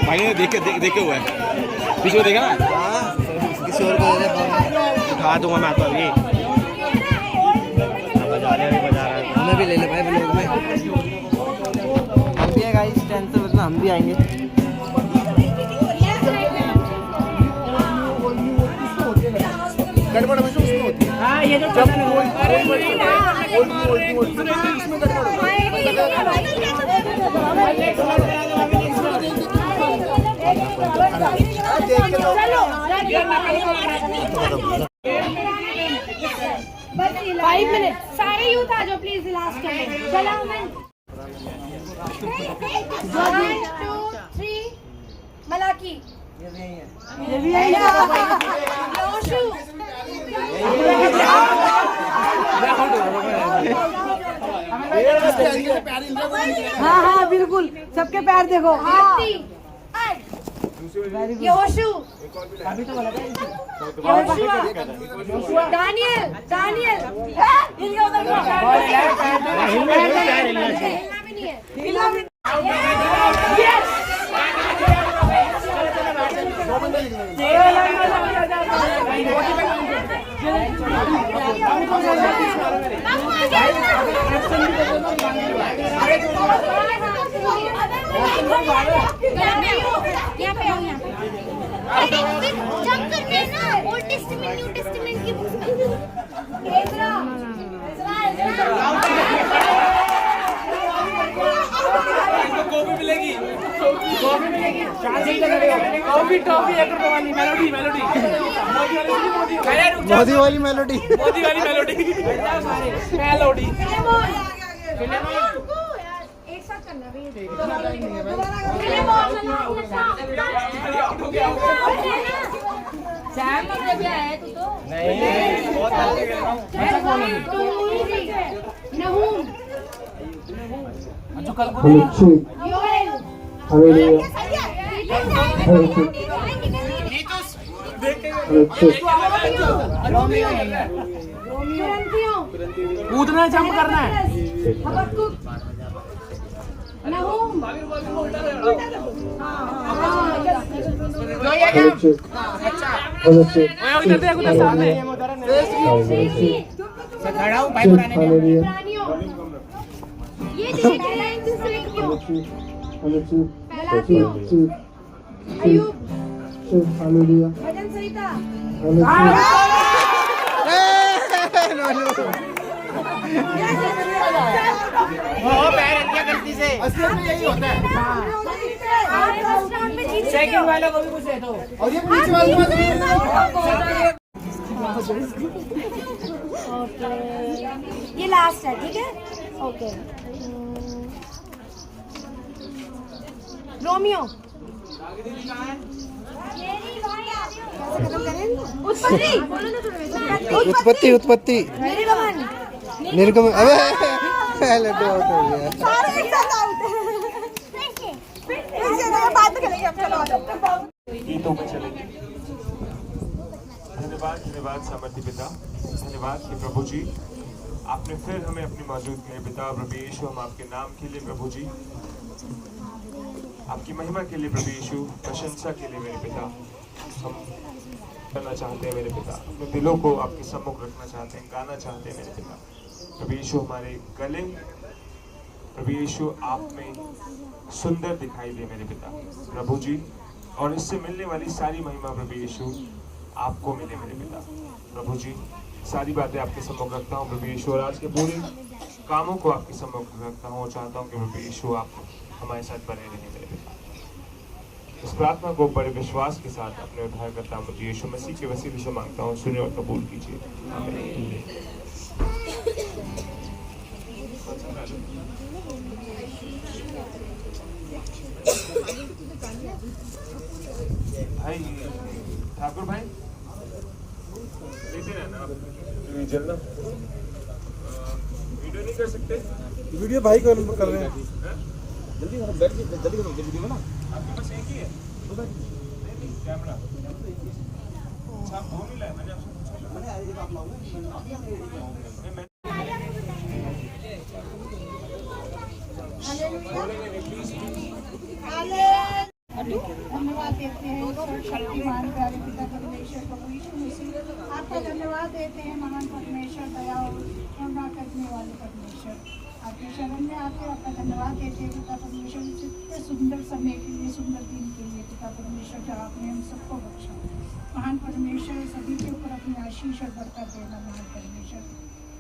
भाई ने देखे हुआ है, पीछे को देखा ना। किसी और को दे दे, उठा दूंगा मैं तो अभी। बजा रहा है। हमें भी ले ले भाई ब्लॉग में। हम भी है गाइस, टेंशन मतलब हम भी आएंगे। गड़बड़ हमेशा उसमें होती है। हाँ ये जो जब उसमें बस 5 मिनट सारे यूथ आ जाओ प्लीज लास्ट टाइम। चलो मैं 1 2 3 मलाकी ये भी है लोशु। हाँ हाँ बिल्कुल, सबके पैर देखो। योशु दानियल दानियल हिलना भी नहीं है। जंप करके ना ओल्ड टेस्टामेंट न्यू टेस्टामेंट की बुक्स में कॉफी मिलेगी। कॉफी टॉफी 1 रुपए वाली मेलोडी मोदी वाली मेलोडी। एक साथ करना भी कूदना जंप करना है। उधर सामने खड़ा हूँ भाई बनाने ये लाइन दूसरे क्यों पहला क्यों अयूब भजन सही था। पैर हल्का गलती से। असलियत में यही होता है। सेकंड वाला को भी कुछ दे दो। और ये पीछे वाले ये लास्ट है ठीक है। ओके रोमियो उत्पत्ति निर्गमन निर्गमन। अबे पहले तो आउट हो गया। सारे एक साथ आउट है। गीतों में चलेंगे। धन्यवाद धन्यवाद सामर्थ्य पिता, धन्यवाद कि प्रभु जी आपने फिर हमें अपनी मौजूद के लिए पिता प्रभु यीशु, हम आपके नाम के लिए प्रभु जी, आपकी महिमा के लिए प्रभु यीशु, प्रशंसा के लिए मेरे पिता हम करना चाहते हैं मेरे पिता, अपने दिलों को आपके सम्मुख रखना चाहते हैं, गाना चाहते हैं मेरे पिता प्रभु यीशु। हमारे गले प्रभु यीशु आप में सुंदर दिखाई दे मेरे पिता प्रभु जी, और इससे मिलने वाली सारी महिमा प्रभु यीशु आपको मिले मेरे पिता प्रभु जी। सारी बातें आपके सम्मुख रखता हूँ प्रभु यीशु, और आज के पूरे कामों को आपके सम्मुख रखता हूँ और चाहता हूँ कि प्रभु यीशु आप हमारे साथ बने रहें मेरे पिता। इस प्रार्थना को बड़े विश्वास के साथ अपने उद्धारकर्ता प्रभु यीशु मसीह के वसीले से मांगता हूँ, सुनिए और कबूल कीजिए। आमीन। भाई ठाकुर भाई लेते रहना आप जल्द वीडियो नहीं कर सकते? वीडियो भाई को कर रहे हैं। जल्दी करो, बैठ के जल्दी करो, वीडियो बना। आपके पास एक ही है नहीं कैमरा? अच्छा आप दो मिला है, मैंने आपसे धन्यवाद देते हैं शक्तिमान प्यारे पिता परमेश्वर प्रभु यीशु मसीह, आपका धन्यवाद देते हैं महान परमेश्वर, दया और करुणा करने वाले परमेश्वर। आपके शरण में आके आपका धन्यवाद देते हैं पिता परमेश्वर, इतने सुंदर समय के लिए, सुंदर दिन के लिए पिता परमेश्वर, जो आपने हम सबको बख्शा। महान परमेश्वर सभी के ऊपर अपनी आशीष और बरकत देना महान परमेश्वर।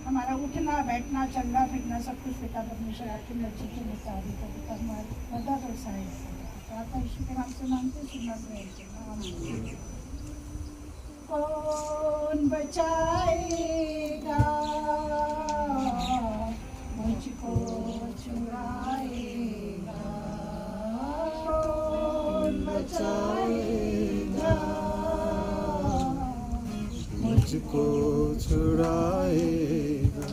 हमारा उठना बैठना चलना फिरना सब कुछ पिता परमेश्वर आपकी मर्जी के मुताबिक पिता हमारी मदद और सहायता। यीशु के नाम से मांगते सुनना चाहिए। कौन बचाएगा मुझको छुड़ाएगा, कौन बचाएगा मुझको छुड़ाएगा।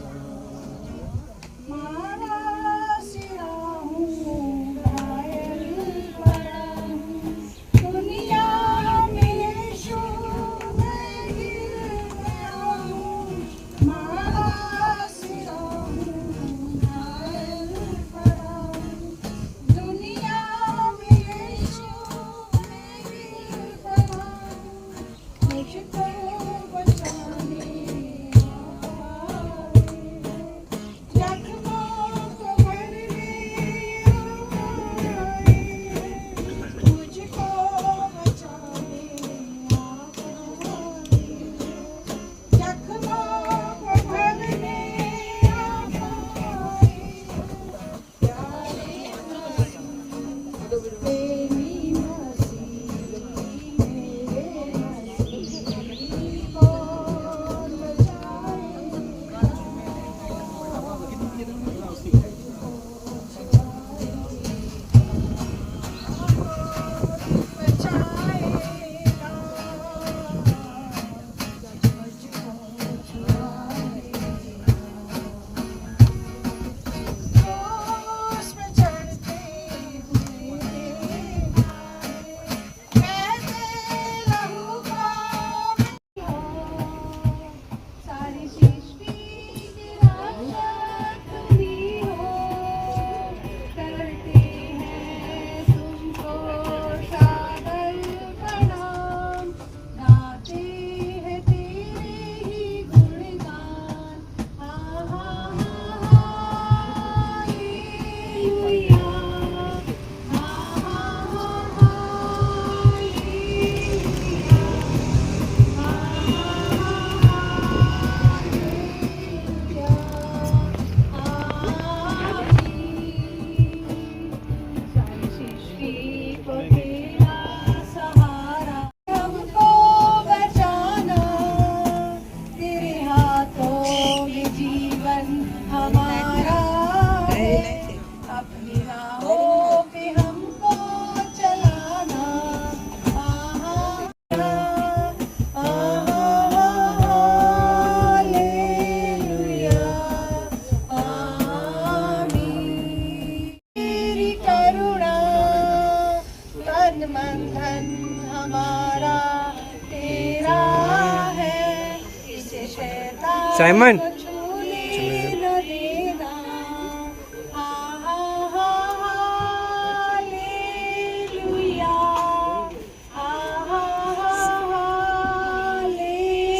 साइमन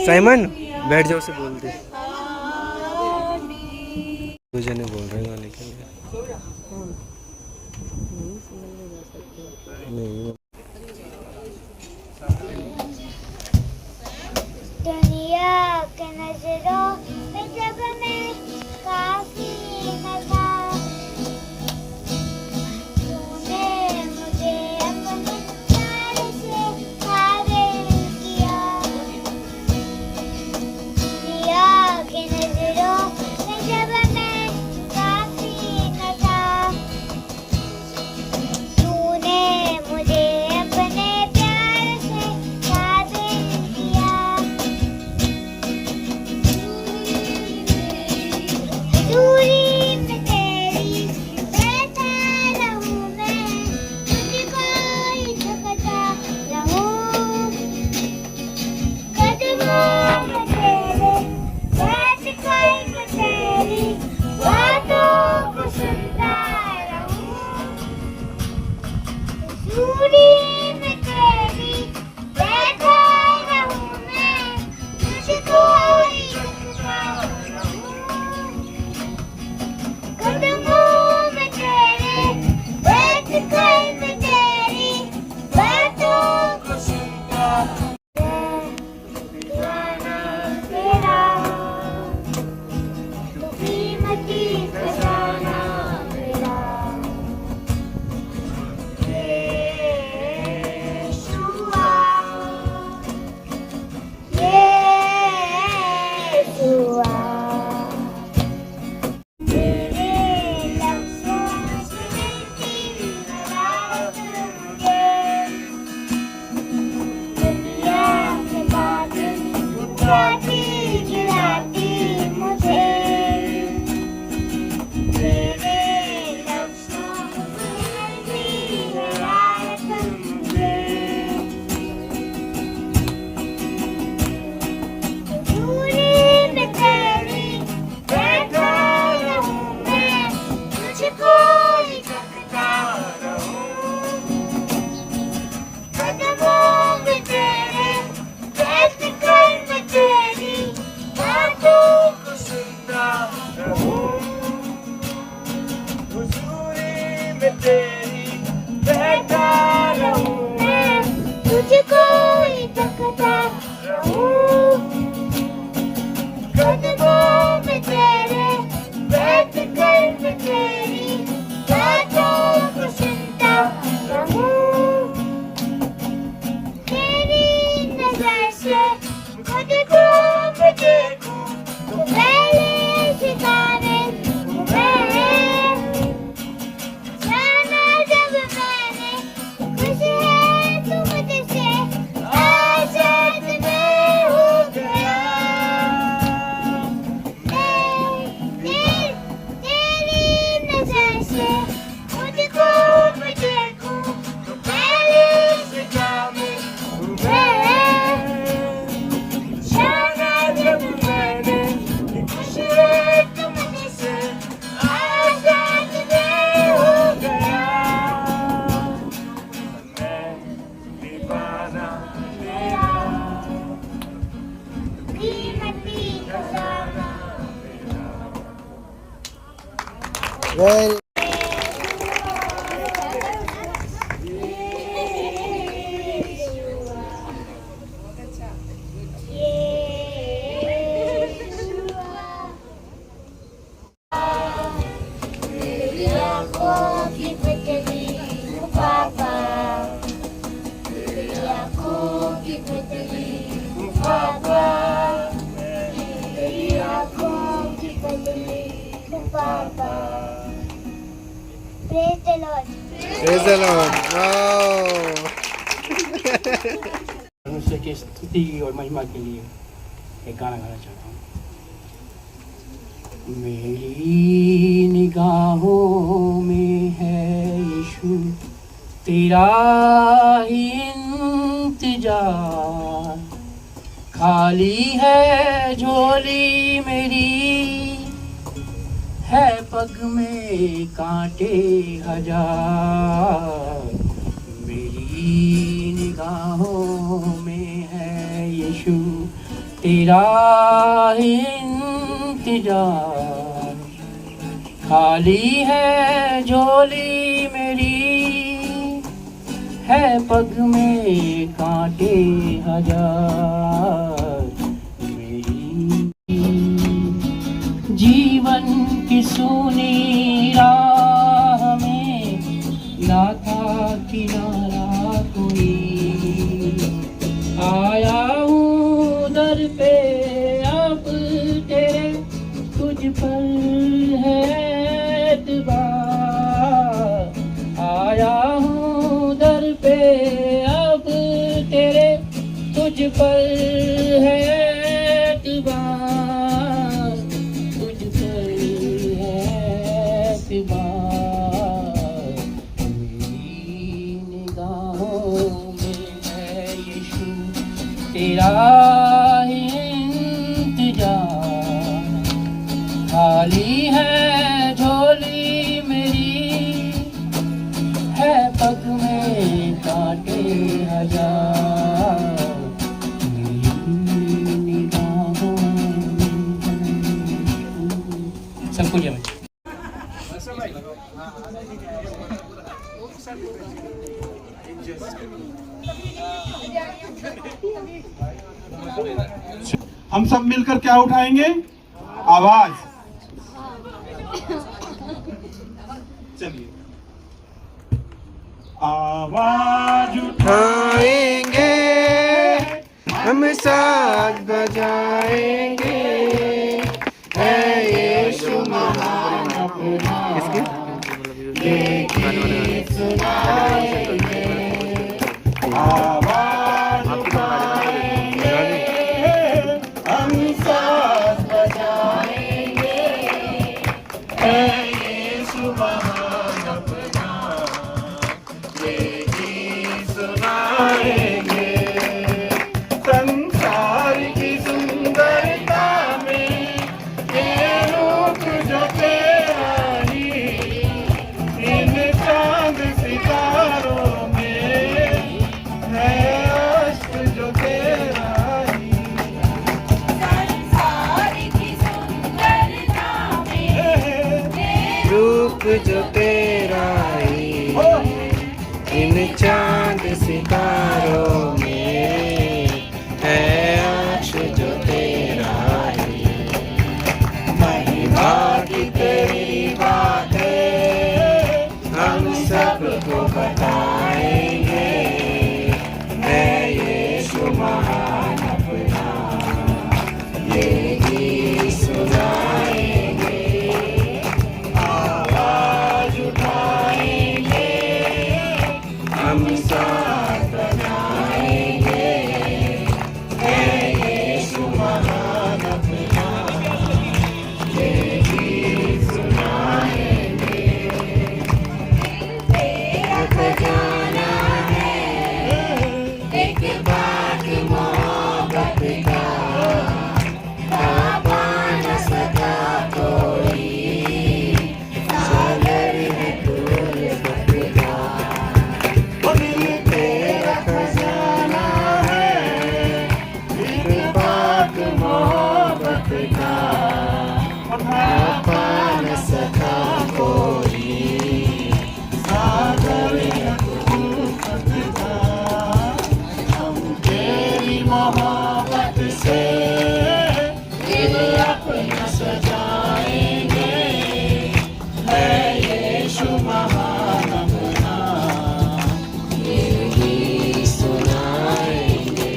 साइमन बैठ जाओ से बोल दे। दो जने बोल रहे हैं गाने के लिए। नहीं दुनिया के नजरों में जब मैं काफी न था, तूने मुझे अपने प्यार से काबिल किया। दुनिया के नजरों में जब मैं काफी न था, तूने मुझे अपने प्यार से काबिल किया। दूरी में तेरी बैठा रहूं मैं, तुझको ही तकता रहूं। कदमों में तेरे बैठ कर मैं तेरी बातों को सुनता रहूं। दूरी में तेरी बैठा रहूं मैं, तुझको ही तकता रहूं। कदमों में तेरे बैठ कर मैं तेरी बातों को सुनता। दीवाना तेरा, तू कीमती खजाना मेरा। यीशुआ, यीशुआ, तेरे लफ्ज़ों से मिलती मुराद मुझे। दुनिया के बादल गिराती गिराती मुझे, तेरे लफ्ज़ों से मिलती मुराद मुझे। दूरी में तेरी बैठा रहूं मैं, तुझको ही तकता रहूं। कदमों में तेरे बैठ कर मैं तेरी बातों को सुनता रहूं। हुजूरी में तेरी बैठा रहूं मैं, तुझको ही तकता रहूं। कदमों में तेरे बैठ कर मैं तेरी बातों को सुनता रहूं। तेरी नजर से खुद को मैं देखूं, तो पहले सितारे हूँ मैं। जाना जब मैंने खुश है तू मुझसे, आजाद मैं हो गया। तेरी नजर से खुद को मैं देखूं, तो पहले से कामिल हूँ मैं। जाना जब मैंने खुश है तू मुझसे, आजाद मैं हो गया। मैं दीवाना तेरा, कीमती खजाना वेरी मेरी आँखों की पुतली हूँ पापा, मेरी आँखों की पुतली हूँ पापा, मेरी आँखों की पुतली हूँ पापा। Praise the Lord. Praise the Lord. Wow. मनुष्य की स्तुति और महिमा के लिए एक गाना गाना चाहता हूँ। मेरी निगाहों में है यीशु तेरा ही इंतजार, खाली है झोली मेरी, है पग में कांटे हजार, मेरी निगाहों में है यीशु तेरा इंतजार। खाली है झोली मेरी, है पग में कांटे हजार, मेरी जीवन की सूनी राह में ना था किनारा कोई, आया हूँ दर पे अब तेरे, तुझ पर है एतबार, आया हूँ दर पे अब तेरे, तुझ पर है एतबार, तुझ पर है एतबार, मेरी निगाहों में है यीशु तेरा इंतजार। खाली है झोली मेरी, है पग में कांटे हजार, मेरी निगाहों में। सबको जय माता। हम सब मिलकर क्या उठाएंगे? आवाज। चलिए आवाज उठाएंगे, हम साथ बजाएंगे, है यीशु महान अपना, ये गीत सुनाएंगे, आवाज उठाएंगे, हम साथ बजाएंगे, है यीशु महान अपना, ये गीत सुनाएंगे। संसार की सुंदरता में ये रूप जो तेरा ही, इन चांद सितारों में है अश्क जो तेरा ही। संसार की सुंदरता में रूप जो तेरा ही, इन चांद सितारों में है अक्ष जो तेरा ही। महिमा की तेरी बातें हम सबको बताएंगे, है यीशु महान अपना, ये गीत सुनाएंगे, आवाज उठाएंगे, हम साथ बजाएंगे, है यीशु महान अपना, ये गीत सुनाएंगे। जाना है एक बात मोहब्बत का, पापा न सका कोई, सागर है गुलबत का, तेरा खजाना है एक बात मोहब्बत का, पापा न सका कोई, सागर है गुलबत का। हम तेरी मोहब्बत से दिल अपना सजाएंगे, है यीशु महान अपना, ये गीत सुनाएंगे।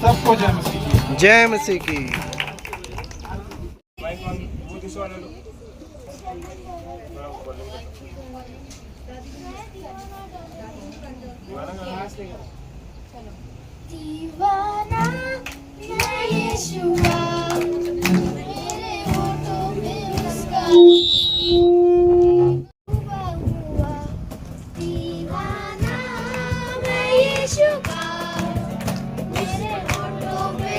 सबको जय मसीह। जय मसीह की। दीवाना मैं यीशुआ, मेरे होठों पे उसका हुआ हुआ। दीवाना मैं यीशु का, मेरे होठों पे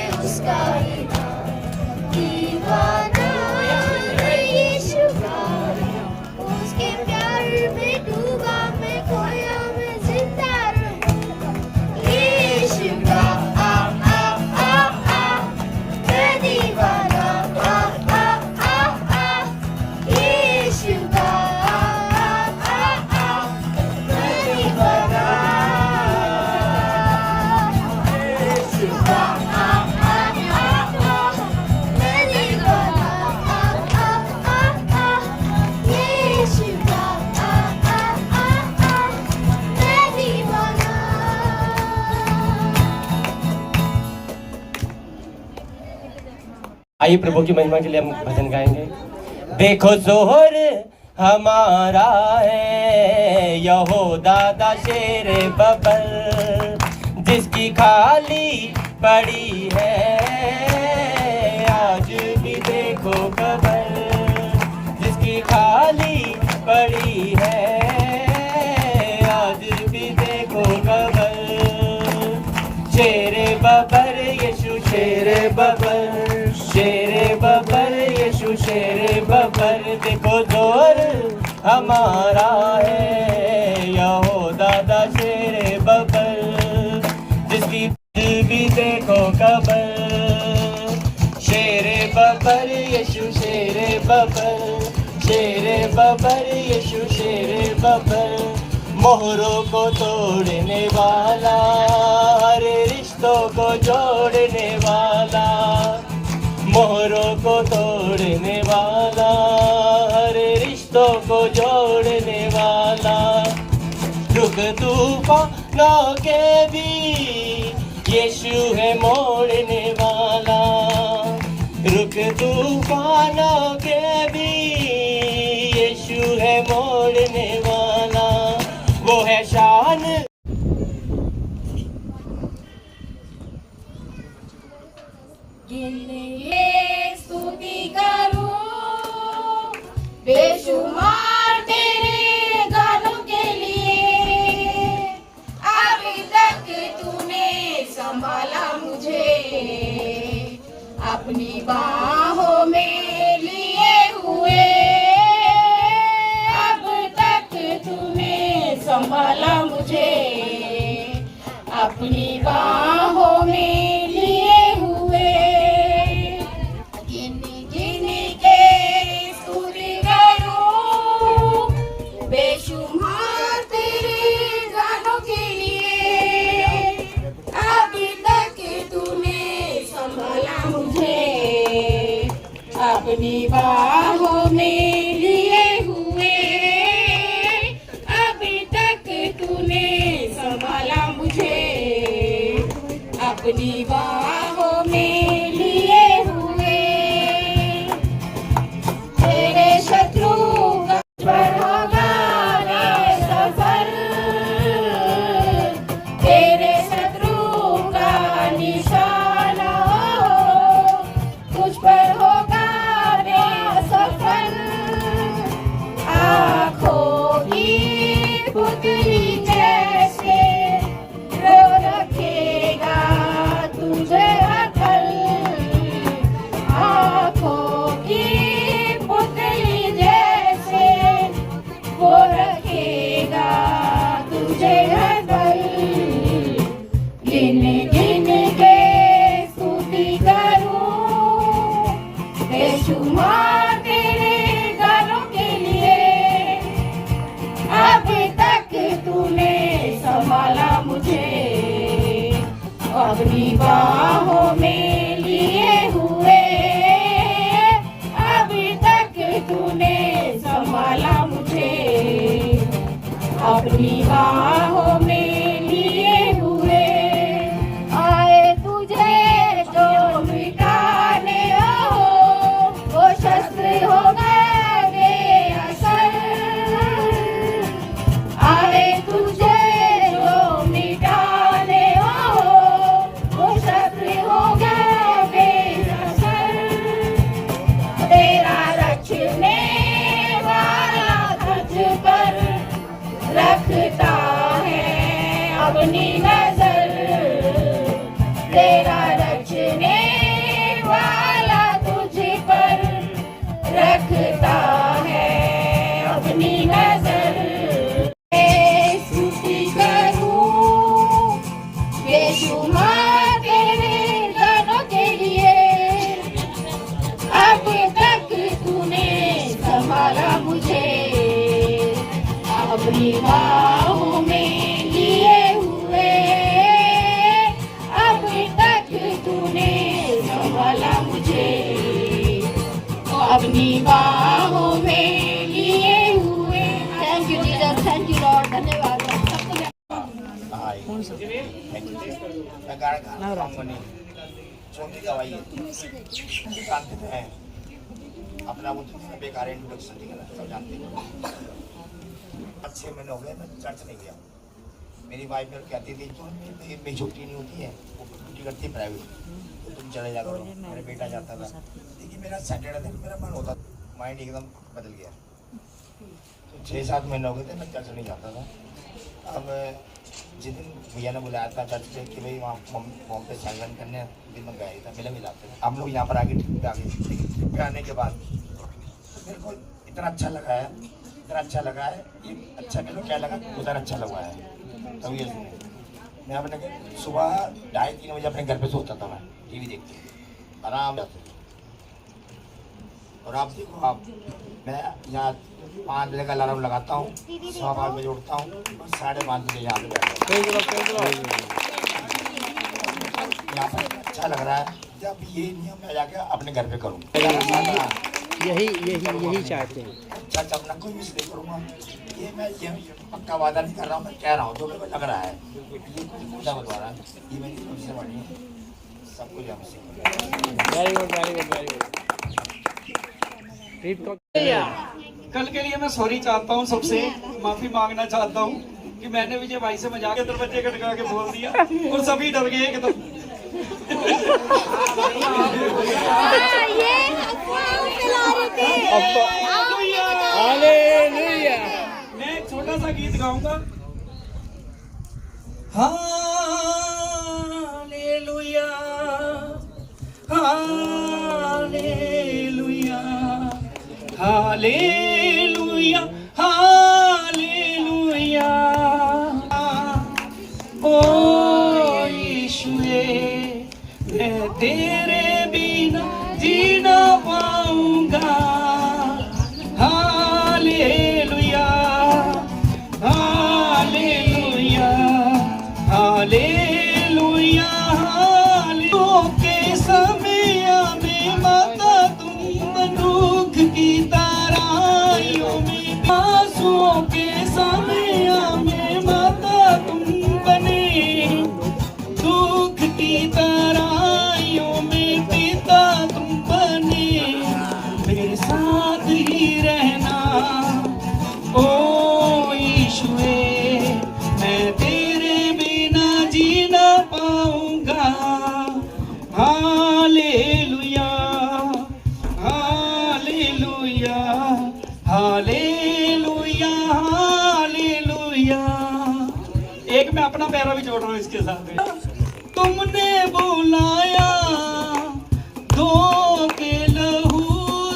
आइए प्रभु की महिमा के लिए हम भजन गाएंगे। देखो जोहर हमारा है यहोदा दा शेर बबल, जिसकी खाली पड़ी है आज भी देखो कबर, जिसकी खाली पड़ी है आज भी देखो कबर। शेरे बबर यीशु शेरे बबर, शेरे बबर यीशु शेरे बबर, देखो जोर हमारा है यहोदा दा शेरे बबर, जिसकी भी देखो कबर। शेरे बबर यीशु शेरे बबर, शेरे बबर यीशु शेरे बबर, मोहरों को तोड़ने वाला, हरे रिश्तों को जोड़ने वाला, मोहरों को तोड़ने वाला, हरे रिश्तों को जोड़ने वाला। रुक तूफानों के भी यीशु है मोड़ने वाला, रुक तूफानों के भी यीशु है मोड़ने वाला, वो है शान। स्तुति करूं बेशुमार तेरे गानों के लिए, अभी तक तूने संभाला मुझे अपनी बाहों में लिए हुए, अब तक तूने संभाला मुझे अपनी बाहों में लिए हुए। गिन गिन के स्तुति करूं बेशुमार तेरे गानों के लिए, अभी तक तूने संभाला मुझे अपनी बाहों में लिए हुए, अभी तक तूने संभाला मुझे अपनी बाहों में लिए हुए। तेरे शत्रु का बढ़ोगा रे सफर, तेरे शत्रु का निशाना हो, तुझ पर होगा रे सफर। आँखों की पुतली जैसे रो रखेगा तुझे अकल, आँखों की पुतली जैसे वो रखेगा तुझे अकल। गिन गिन के स्तुति करूं बेशुमार तेरे गानों के लिए, अभी तक तूने संभाला मुझे अपनी बाहों में लिए हुए, अभी तक तूने संभाला मुझे अपनी बाहों में लिए हुए। आए तुझे जो मिटाने हो, वो शस्त्र होगा बेअसर। आए तुझे जो मिटाने हो, वो शस्त्र होगा बेअसर। तेरा रखने वाला तुझ पर रखता है अपनी नजर, तेरा रखने वाला तुझ पर रखता है अपनी नजर। स्तुति करूं बेशुमार तेरे गानों के लिए, अब तक तूने संभाला मुझे अपनी बाहों में लिए हुए, अब तक तूने संभाला मुझे अपनी बाहों में लिए हुए। Thank you Jesus, thank you Lord, धन्यवाद। चौथी दवाई है जानते तो हैं अपना वो तो बेकार इंट्रोडक्शन ठीक है ना सब जानते हैं। 6 महीने हो गए मैं चर्च नहीं गया। मेरी वाइफ मेरे कहती थी तो मेरी छुट्टी नहीं होती है, वो ड्यूटी करती है प्राइवेट, तो तुम चले जा करो। मेरा बेटा जाता था, देखिए मेरा सैटरडे दिन मेरा मन होता, माइंड एकदम बदल गया। तो 6-7 महीने हो गए थे मैं चर्च नहीं जाता था। अब जिस दिन भैया ने बुलाया था चर्च पे कि भाई वहाँ पे संगठन करने, दिन में गया था, मिले जाते थे। हम लोग यहाँ पर आगे ट्रिप पे आ गए, लेकिन ट्रिप पे आने के बाद मेरे को इतना अच्छा लगा है, इतना अच्छा लगा है। ये अच्छा मेरे को क्या लगा, उधर अच्छा लगा है। तभी मैं अपने सुबह 2:30-3 बजे अपने घर पे सोता था, मैं टीवी देखते आराम से। और आप देखो, आप मैं यहाँ 5 बजे का अलार्म लगाता हूँ, 5:15 बजे उठता हूँ और 5:30 बजे यहाँ पे बैठता हूँ। यहाँ पर अच्छा लग रहा है। जब ये नियम मैं जाके अपने घर पे करूँ, यही चाहते हैं। चर्च अपना कोई मिस नहीं करूँगा। ये मैं ये पक्का वादा नहीं कर रहा हूँ, मैं कह रहा हूँ जो मेरे को लग रहा है। ये कुछ पूछा बता रहा है, ये मेरी सबसे बड़ी सब कुछ हमसे। Very good very good very good. कल के लिए मैं सॉरी चाहता हूँ, सबसे माफी मांगना चाहता हूँ कि मैंने विजय भाई से मजाक के दरवाजे खटका के बोल दिया और सभी डर गए एकदम। मैं एक छोटा सा गीत गाऊंगा। Hallelujah hallelujah hallelujah hallelujah. ओ यीशुए मैं तेरे बिना जीना पाऊंगा। Hallelujah hallelujah hallelujah hallelujah. के समय में माता तुम बंदूक की ताराइयों में, आंसुओं के समय में माता तुम बने, दुख की ताराइयों में पिता तुम बने, मेरे साथ ही रहना। ओ यीशुए मैं तेरे बिना जीना पाऊंगा। Hallelujah hallelujah hallelujah hallelujah. एक मैं अपना पैरा भी जोड़ रहा हूँ इसके साथ में। तुमने बुलाया दो के लहू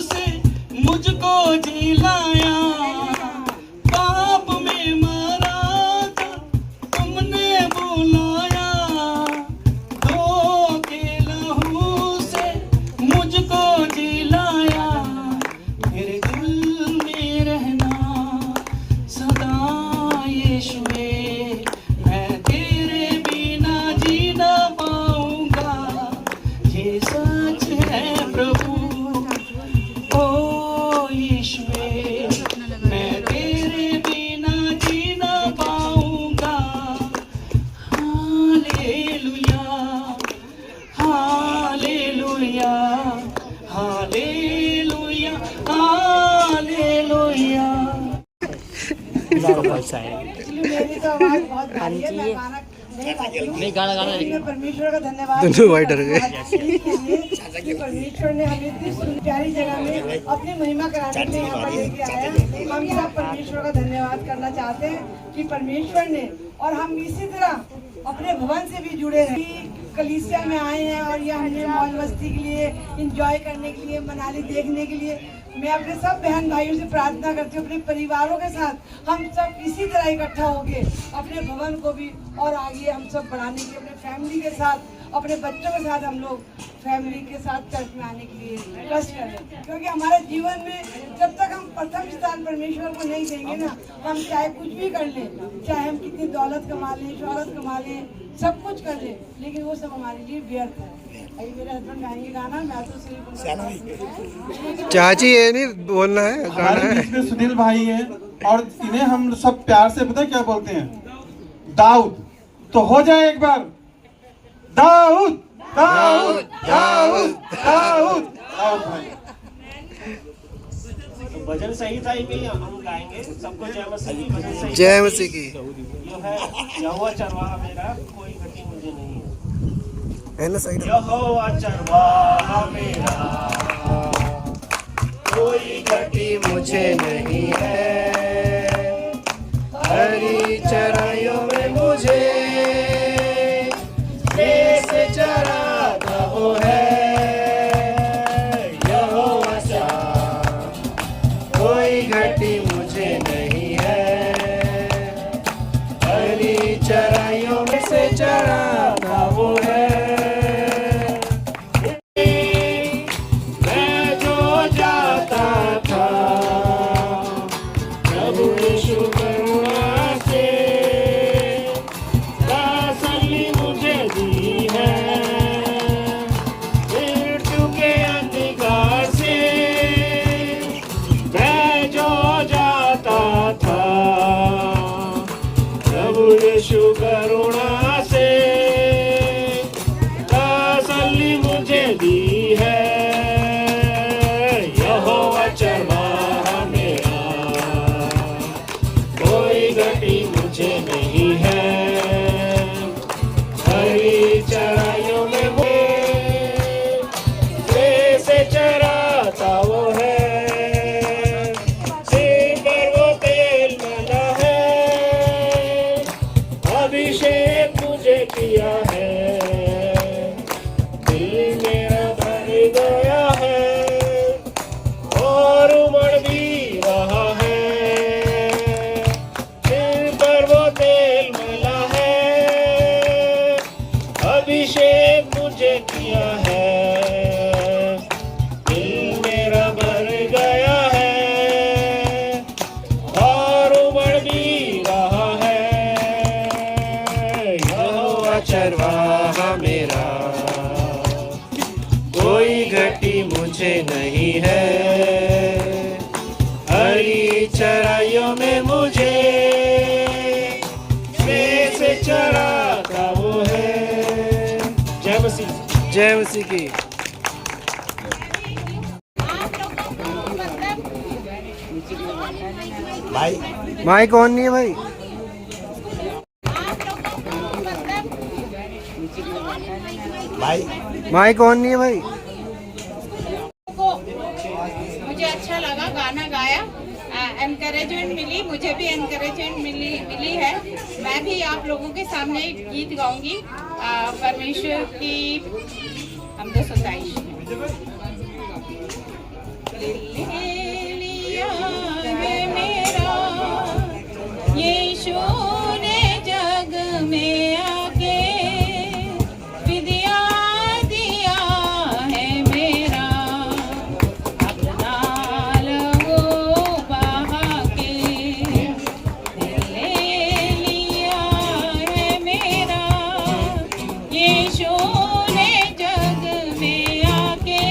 से मुझको जिलाया, पाप में मरा था तुमने बुलाया, दो के लहू से मुझको जिलाया, मेरे दिल में रहना सदा यीशुए मैं तेरे बिना जीना पाऊंगा। ये सच है प्रभु, ओ यीशुए मैं तेरे बिना जीना पाऊंगा। Hallelujah hallelujah hallelujah hallelujah. मेरी तो आवाज बहुत भारी है, मैं गाना नहीं गाती हूँ। नहीं गाना गाना मैं परमेश्वर का धन्यवाद दोनों भाई डर गए। कि परमेश्वर ने हमें इतनी प्यारी जगह में अपनी महिमा कराने के लिए यहाँ पर लेके आया। हम सब परमेश्वर का धन्यवाद करना चाहते हैं कि परमेश्वर ने, और हम इसी तरह अपने भवन से भी जुड़े हैं। कलीसिया में आए हैं और ये हमने मौज मस्ती के लिए, इंजॉय करने के लिए, मनाली देखने के लिए। मैं अपने सब बहन भाइयों से प्रार्थना करती हूँ, अपने परिवारों के साथ हम सब इसी तरह इकट्ठा होके अपने भवन को भी और आगे हम सब बढ़ाने के लिए, अपने फैमिली के साथ, अपने बच्चों के साथ हम लोग फैमिली के साथ चर्च में आने के लिए कष्ट करें। क्योंकि हमारे जीवन में जब तक हम प्रथम स्थान परमेश्वर को नहीं देंगे ना, हम चाहे कुछ भी कर लें, चाहे हम कितनी दौलत कमा लें, शोहरत कमा लें, सब कुछ कर लें, लेकिन वो सब हमारे लिए व्यर्थ है। अभी मेरे हस्बैंड गाएंगे गाना, मैं तो सिर्फ चाची ये नहीं बोलना है, गाना हमारे है। बीच में सुनील भाई हैं और इन्हें हम सब प्यार से पता है क्या बोलते हैं, दाऊद। तो हो जाए एक बार दाऊद। दाऊद दाऊद दाऊद दाऊद भाई। भजन सही टाइम में हम गाएंगे। सबको जय मसीह की। भजन सही जय मसीह की। जो है यहोवा चरवाहा मेरा, कोई घटी मुझे नहीं है ना सही। यहोवा चरवाहा मेरा, कोई घटी मुझे नहीं है, हरी चराइयों में मुझे देश चराता वो है। यहोवा चरवाहा, कोई घटी मुझे नहीं है, हरी चराइयों में से चराता वो है। करुणा से तसल्ली मुझे दी है। यहोवा चरवाहा मेरा, कोई घटी मुझे नहीं है, हरी चराइयों में से चराता वो है। सिर पर वो तेल मला है, अभिषेक मुझे किया है, दिल मेरा भर गया है और उमड़ भी रहा है। सिर पर वो तेल मला है, अभिषेक मुझे किया है, दिल मेरा भर गया है और उमड़ भी रहा है। चरवाहा मेरा, कोई घटी मुझे नहीं है, हरी चराइयों में मुझे से चराता वो है। जय मसीह। जय मसीह की। भाई माइक ऑन नहीं है भाई। भाई माइक ऑन नहीं है भाई। मुझे अच्छा लगा, गाना गाया, एनकरेजमेंट मिली, मुझे भी एनकरेजमेंट मिली है। मैं भी आप लोगों के सामने एक गीत गाऊंगी परमेश्वर की हमदो सताइश। मेरा यीशु ने जग में आके विद्या दिया है मेरा, अपना लहू बहा के ले लिया है मेरा। यीशु ने जग में आके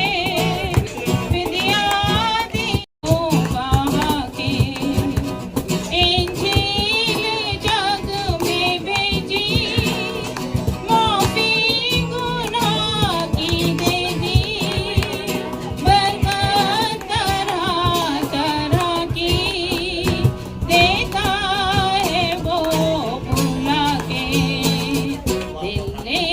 विद्या दी बहा के, इंजील जग में भेजी, माफी गुनाह की दे दी, बरकत तरह तरह की देता है वो बुला के। दिल ले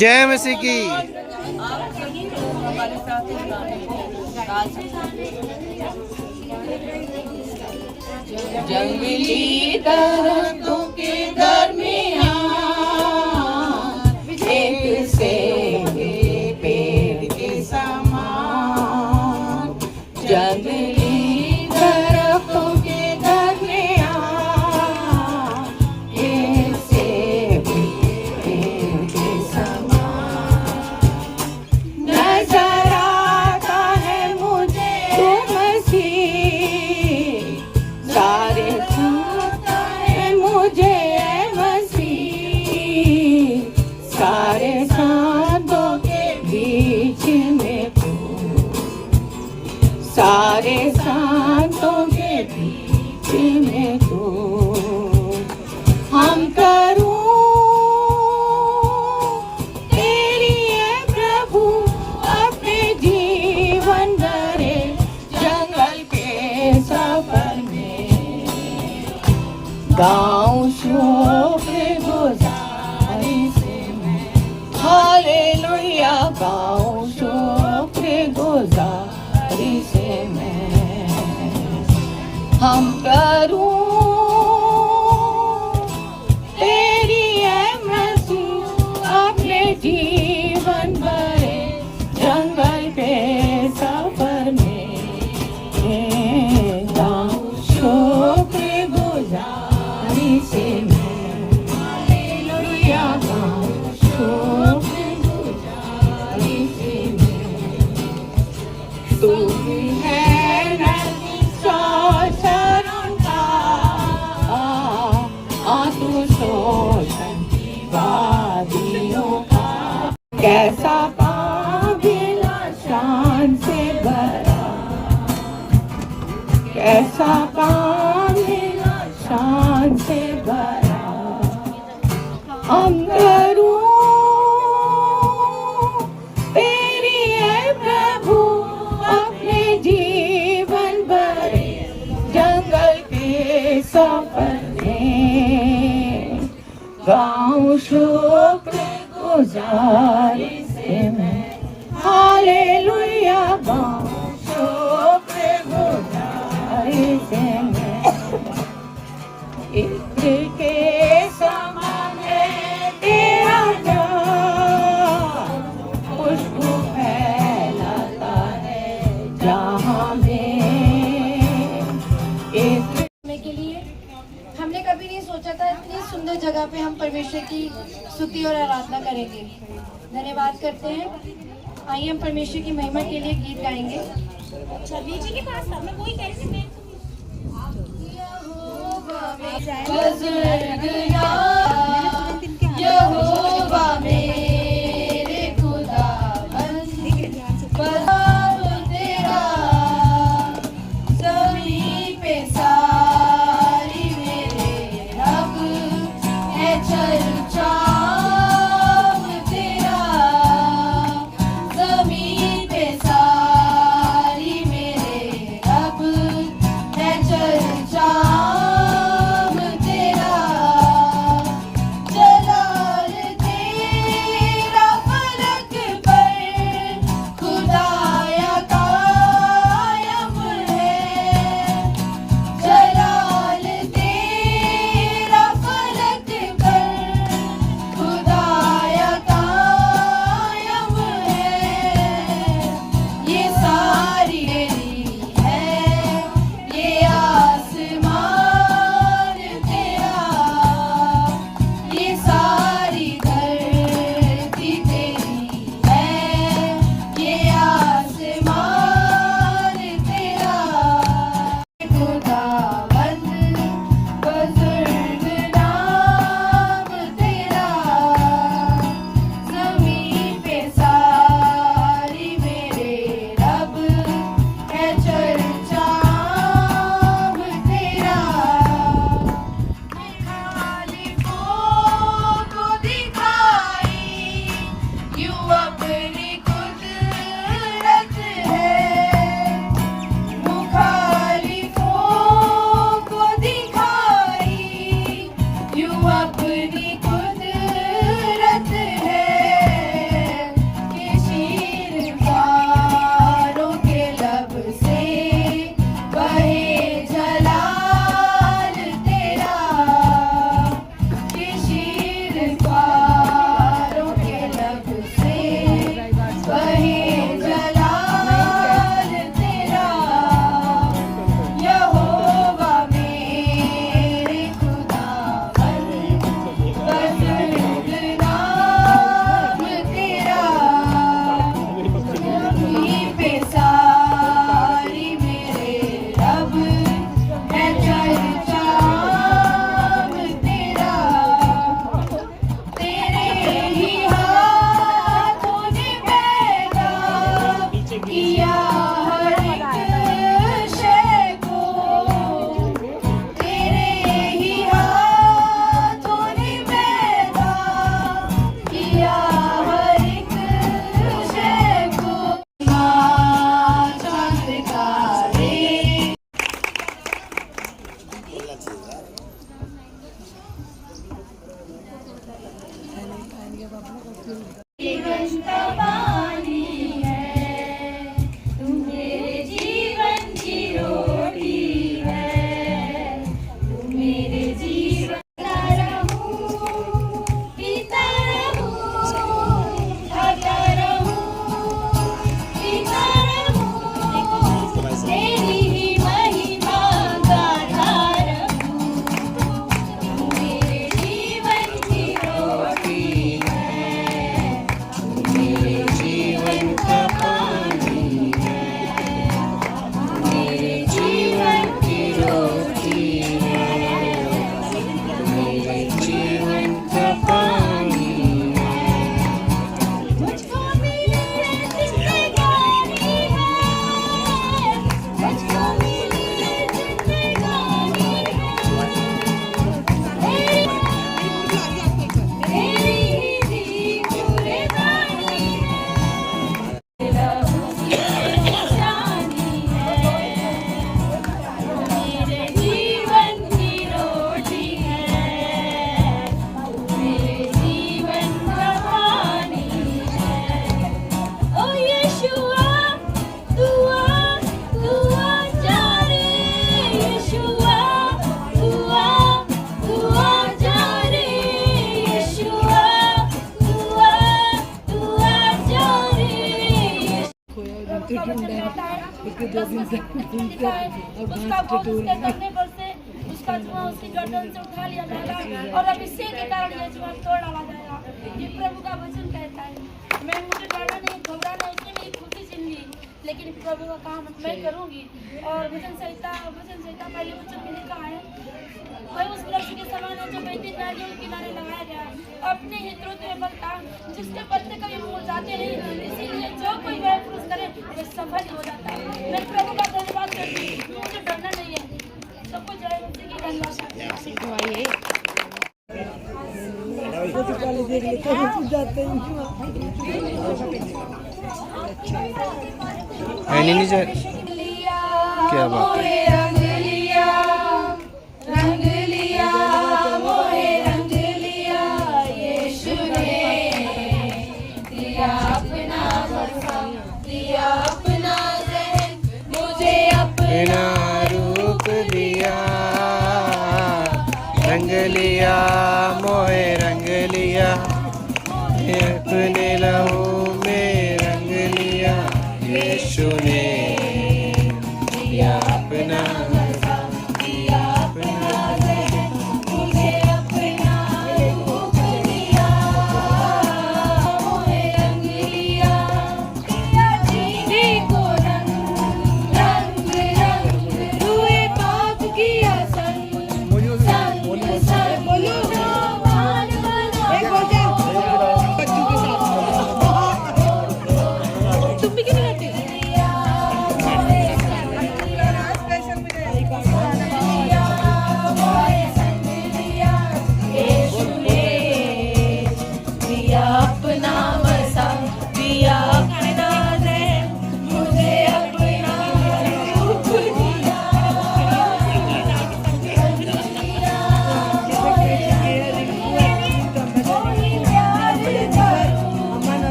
जय मसीह की। हमारे साथ जंगली दरख्तों के दरमियान एक से पेड़ के समान, जंगली दरख्तों के दरमियान एक से पेड़ के समान नजर आता है मुझे तू मसीह, सारे छूता है मुझे मसीह, सारे सांतों के बीच में तू, सारे सांतों के बीच में तू, हम करूं तेरी है प्रभु अपने जीवन भरे जंगल के सफर में, गाँव शुक्र गुजारी से मैं, हालेलुया गाँव शुक्र गुजारी से मैं, हम करूं तेरी है मसीह अपने जीवन भरे जंगल के सफर में, गाँव शुक्र गुजारी से मैं, हालेलुया गाँव शुक्र गुजारी से मैं, तू ही है नदी शोषण का, तू शोषण की वादियों का, कैसा काबिला शान से भरा, कैसा काबिला शान से भरा, हम करूं तेरी है प्रभु अपने जीवन भरे जंगल के सफर में, गाँव शुक्र गुजारी से मैं, हालेलुया गाँव शुक्र गुजारी से मैं, इत्र के समान है तेरा जान, खुशबू फैलाता है जहाँ में, इत्र के लिए हमने कभी नहीं सोचा था इतनी सुंदर जगह पे हम परमेश्वर की स्तुति और आराधना करेंगे। धन्यवाद करते हैं। आइए हम परमेश्वर की महिमा के लिए गीत गाएंगे। छवि जी के पास मैं वही कह रही थी। यहोवा मेरे खुदाबंद बलाव तेरा समीप सारी मेरे रब है चर्चाव तेरा समीप सारी मेरे रब है चर्चाव तेरा इस्तगफारों के लब से बहे जलाल तेरा यहोवा मेरे खुदावंद बज़ुर्ग नाम तेरा ज़मीं पे सारी मेरे रब है चर्चा तेरा तेरे ही हाथों ने पैदा किया हर एक शय को तेरे ही हाथों ने पैदा किया हर एक शय को चांद तारे पानी है तू मेरे जीवन की रोटी है तू मेरे जीवन पीता रहूं खाता रहूं पीता रहूं तेरी ही महिमा गाता रहूं तू मेरे जीवन की रोटी मुझको मिली जिंदगानी है मुझको मिली जिंदगानी है तेरी ही दी पूरे गानी है लहू की निशानी है मेरे जीवन की रोटी है मेरे जीवन का पानी है ओ यीशुआ तू आ जा रे यीशुआ तू आ जा रे यीशुआ तू आ जा रे उसका भोग उसके करने पर से उसका जुआ उसकी गर्दन से उठा लिया जाएगा और अभिषेक के कारण ये जुआ तोड़ डाला जाएगा। ये प्रभु का वचन कहता है। मुझे डरना नहीं घबराना नहीं, उसने मेरी खुशी छीन ली, लेकिन प्रभु का काम मैं करूंगी। और वचन संहिता पहले वचन में लिखा है वह उस वृक्ष के समान है जो बहती नदियों के किनारे लगाया गया है, अपने ही द्रुत में फलता जिसके पत्ते कभी मुरझाते नहीं, इसीलिए जो कोई वह पुरुष करे वह सफल हो जाता है। मैं प्रभु का धन्यवाद करती हूँ, मुझे डरना नहीं है। सबको जय मसीह की धन्यवाद। नहीं जा क्या बात है। रंग लिया मोहे रंग लिया यीशु ने दिया अपना मरहम दिया अपना ज़हन मुझे अपना रूप दिया रंग लिया मोहे रंग लिया अपने लहू में रंग लिया यीशु ने दिया अपना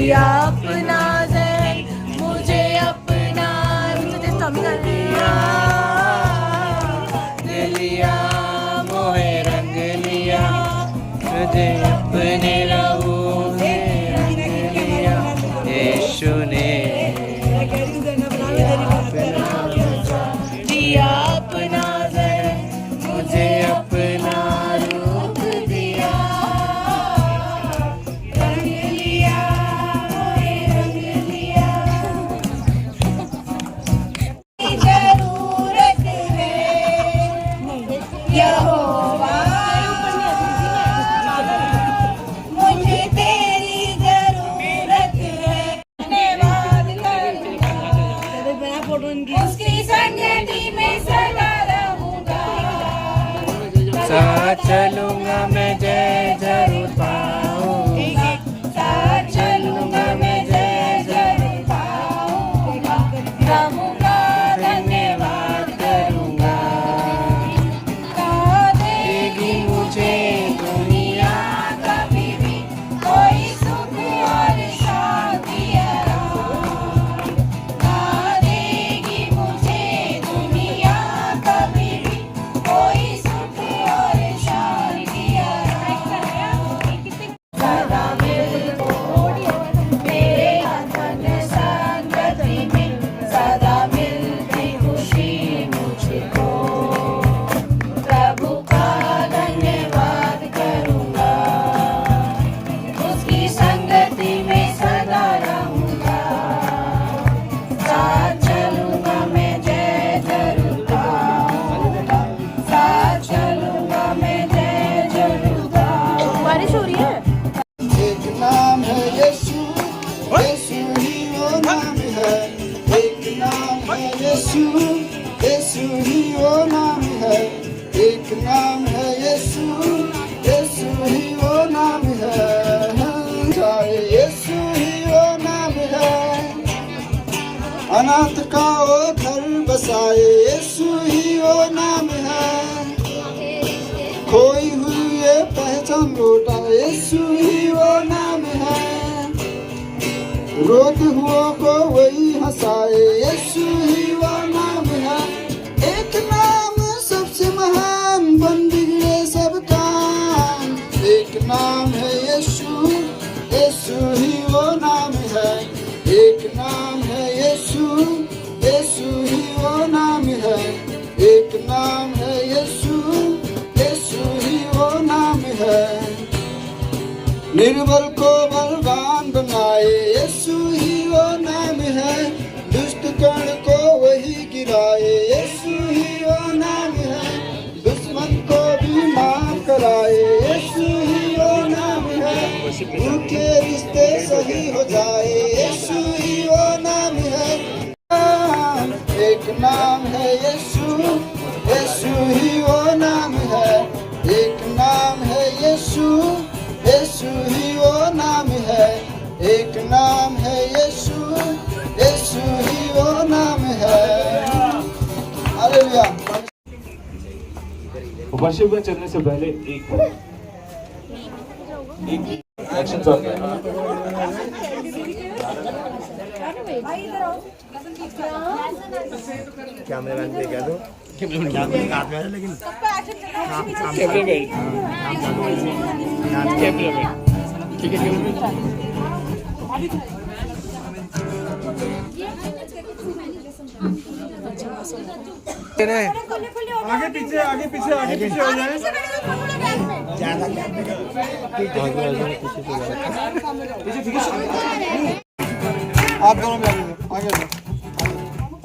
लिया अपना जहन, मुझे अपना लिया, लिया मोहे रंग लिया, तुझे अपने लहू से रंग लिया, यीशु ने दिया अपना जहन, मुझे अपना रूप दिया, रंग लिया, रंग लिया। जरूरत है यहोवा, मुझे तेरी जरूरत है, धन्यवाद करूंगा, उसकी संगति में सदा रहूंगा, साथ चलूंगा मैं, जय जरूर पाऊंगा, साथ चलूंगा मैं, जय जरूर पाऊंगा, रहूंगा, धन्यवाद करूंगा, देगी मुझे दुनिया कभी भी कोई सुख और शांति देगी मुझे दुनिया कभी भी कोई सुख और शांति सदा मिलको मेरे अंतन संगति में, सदा मिलती खुशी मुझको, प्रभु का धन्यवाद करूंगा, उसकी संगति में सदा रहूंगा, साथ चलूंगा मैं, जय जरूर पाऊंगा, साथ चलूंगा मैं, जय जरूर पाऊंगा। बारिश हो रही है। एक नाम है यीशु, यीशु ही वो नाम है, एक नाम है यीशु, यीशु ही वो नाम है, एक नाम है यीशु, यीशु ही वो नाम है, यीशु ही वो नाम है, अनाथ का वो घर बसाए, यीशु ही वो नाम है, खोई हुई ये पहचान लौटा, यीशु ही वो नाम है, रोते हुओं को वही हंसाए, यीशु ही वो नाम है, एक नाम सबसे महान बन बिगड़े सब काम, एक नाम है यीशु, यीशु ही वो नाम है, एक नाम है यीशु, यीशु ही वो नाम है, एक नाम है यीशु, यीशु ही वो नाम है, निर्बल को बलवान बनाए, यीशु ही वो नाम है, दुष्ट कण को वही गिराए, यीशु ही वो नाम है, दुश्मन को भी माफ कराए, यीशु ही वो नाम है, उनके रिश्ते सही हो जाए, यीशु ही वो नाम है, एक नाम है यीशु, यीशु ही वो नाम है, एक नाम है यीशु, यीशु ही वो नाम है, एक नाम है यीशु, यीशु ही वो नाम है। हालेलुया। वर्शिप में चलने से पहले एक एक्शन सॉन्ग है। कैमरामैन पे कह दो, लेकिन ठीक है आगे पीछे आगे पीछे आगे पीछे हो जाए। आप दोनों में आगे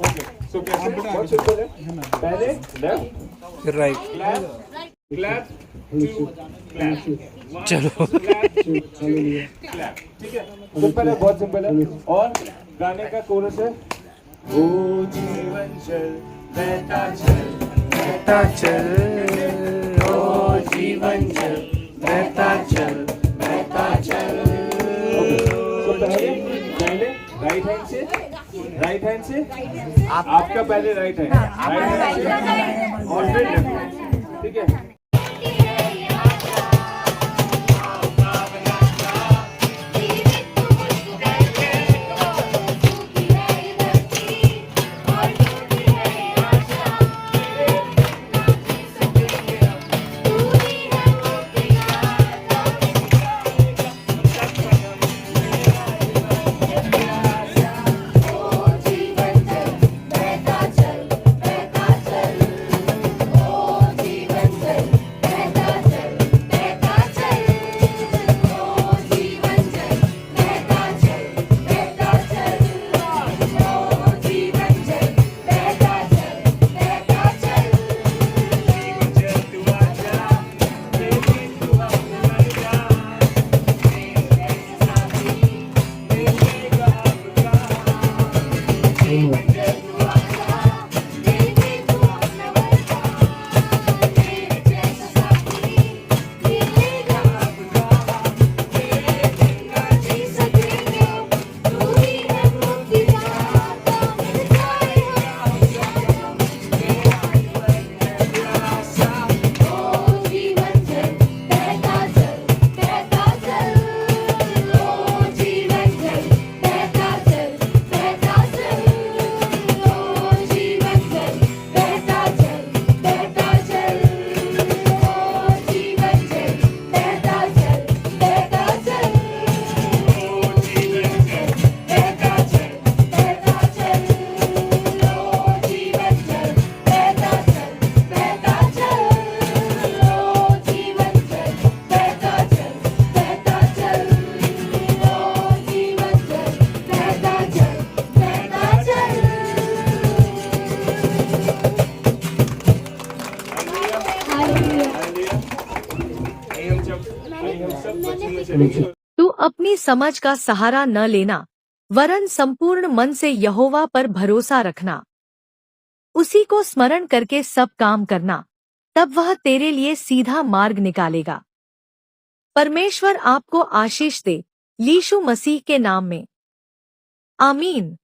ओके। सो बहुत सिंपल है, पहले लेफ्ट फिर राइट, क्लैप चलो क्लैप, ठीक है। सिंपल है, बहुत सिंपल है। और गाने का कोरस है, ओ जीवन चल बहता चल, बहता चल, ओ जीवन चल बहता चल, बहता चल। तो पहले राइट हैंड से आपका पहले राइट हैंड से और फिर लेफ्ट हैंड, ठीक है। चलेगी। तू अपनी समझ का सहारा न लेना, वरन संपूर्ण मन से यहोवा पर भरोसा रखना। उसी को स्मरण करके सब काम करना, तब वह तेरे लिए सीधा मार्ग निकालेगा। परमेश्वर आपको आशीष दे, यीशु मसीह के नाम में, आमीन।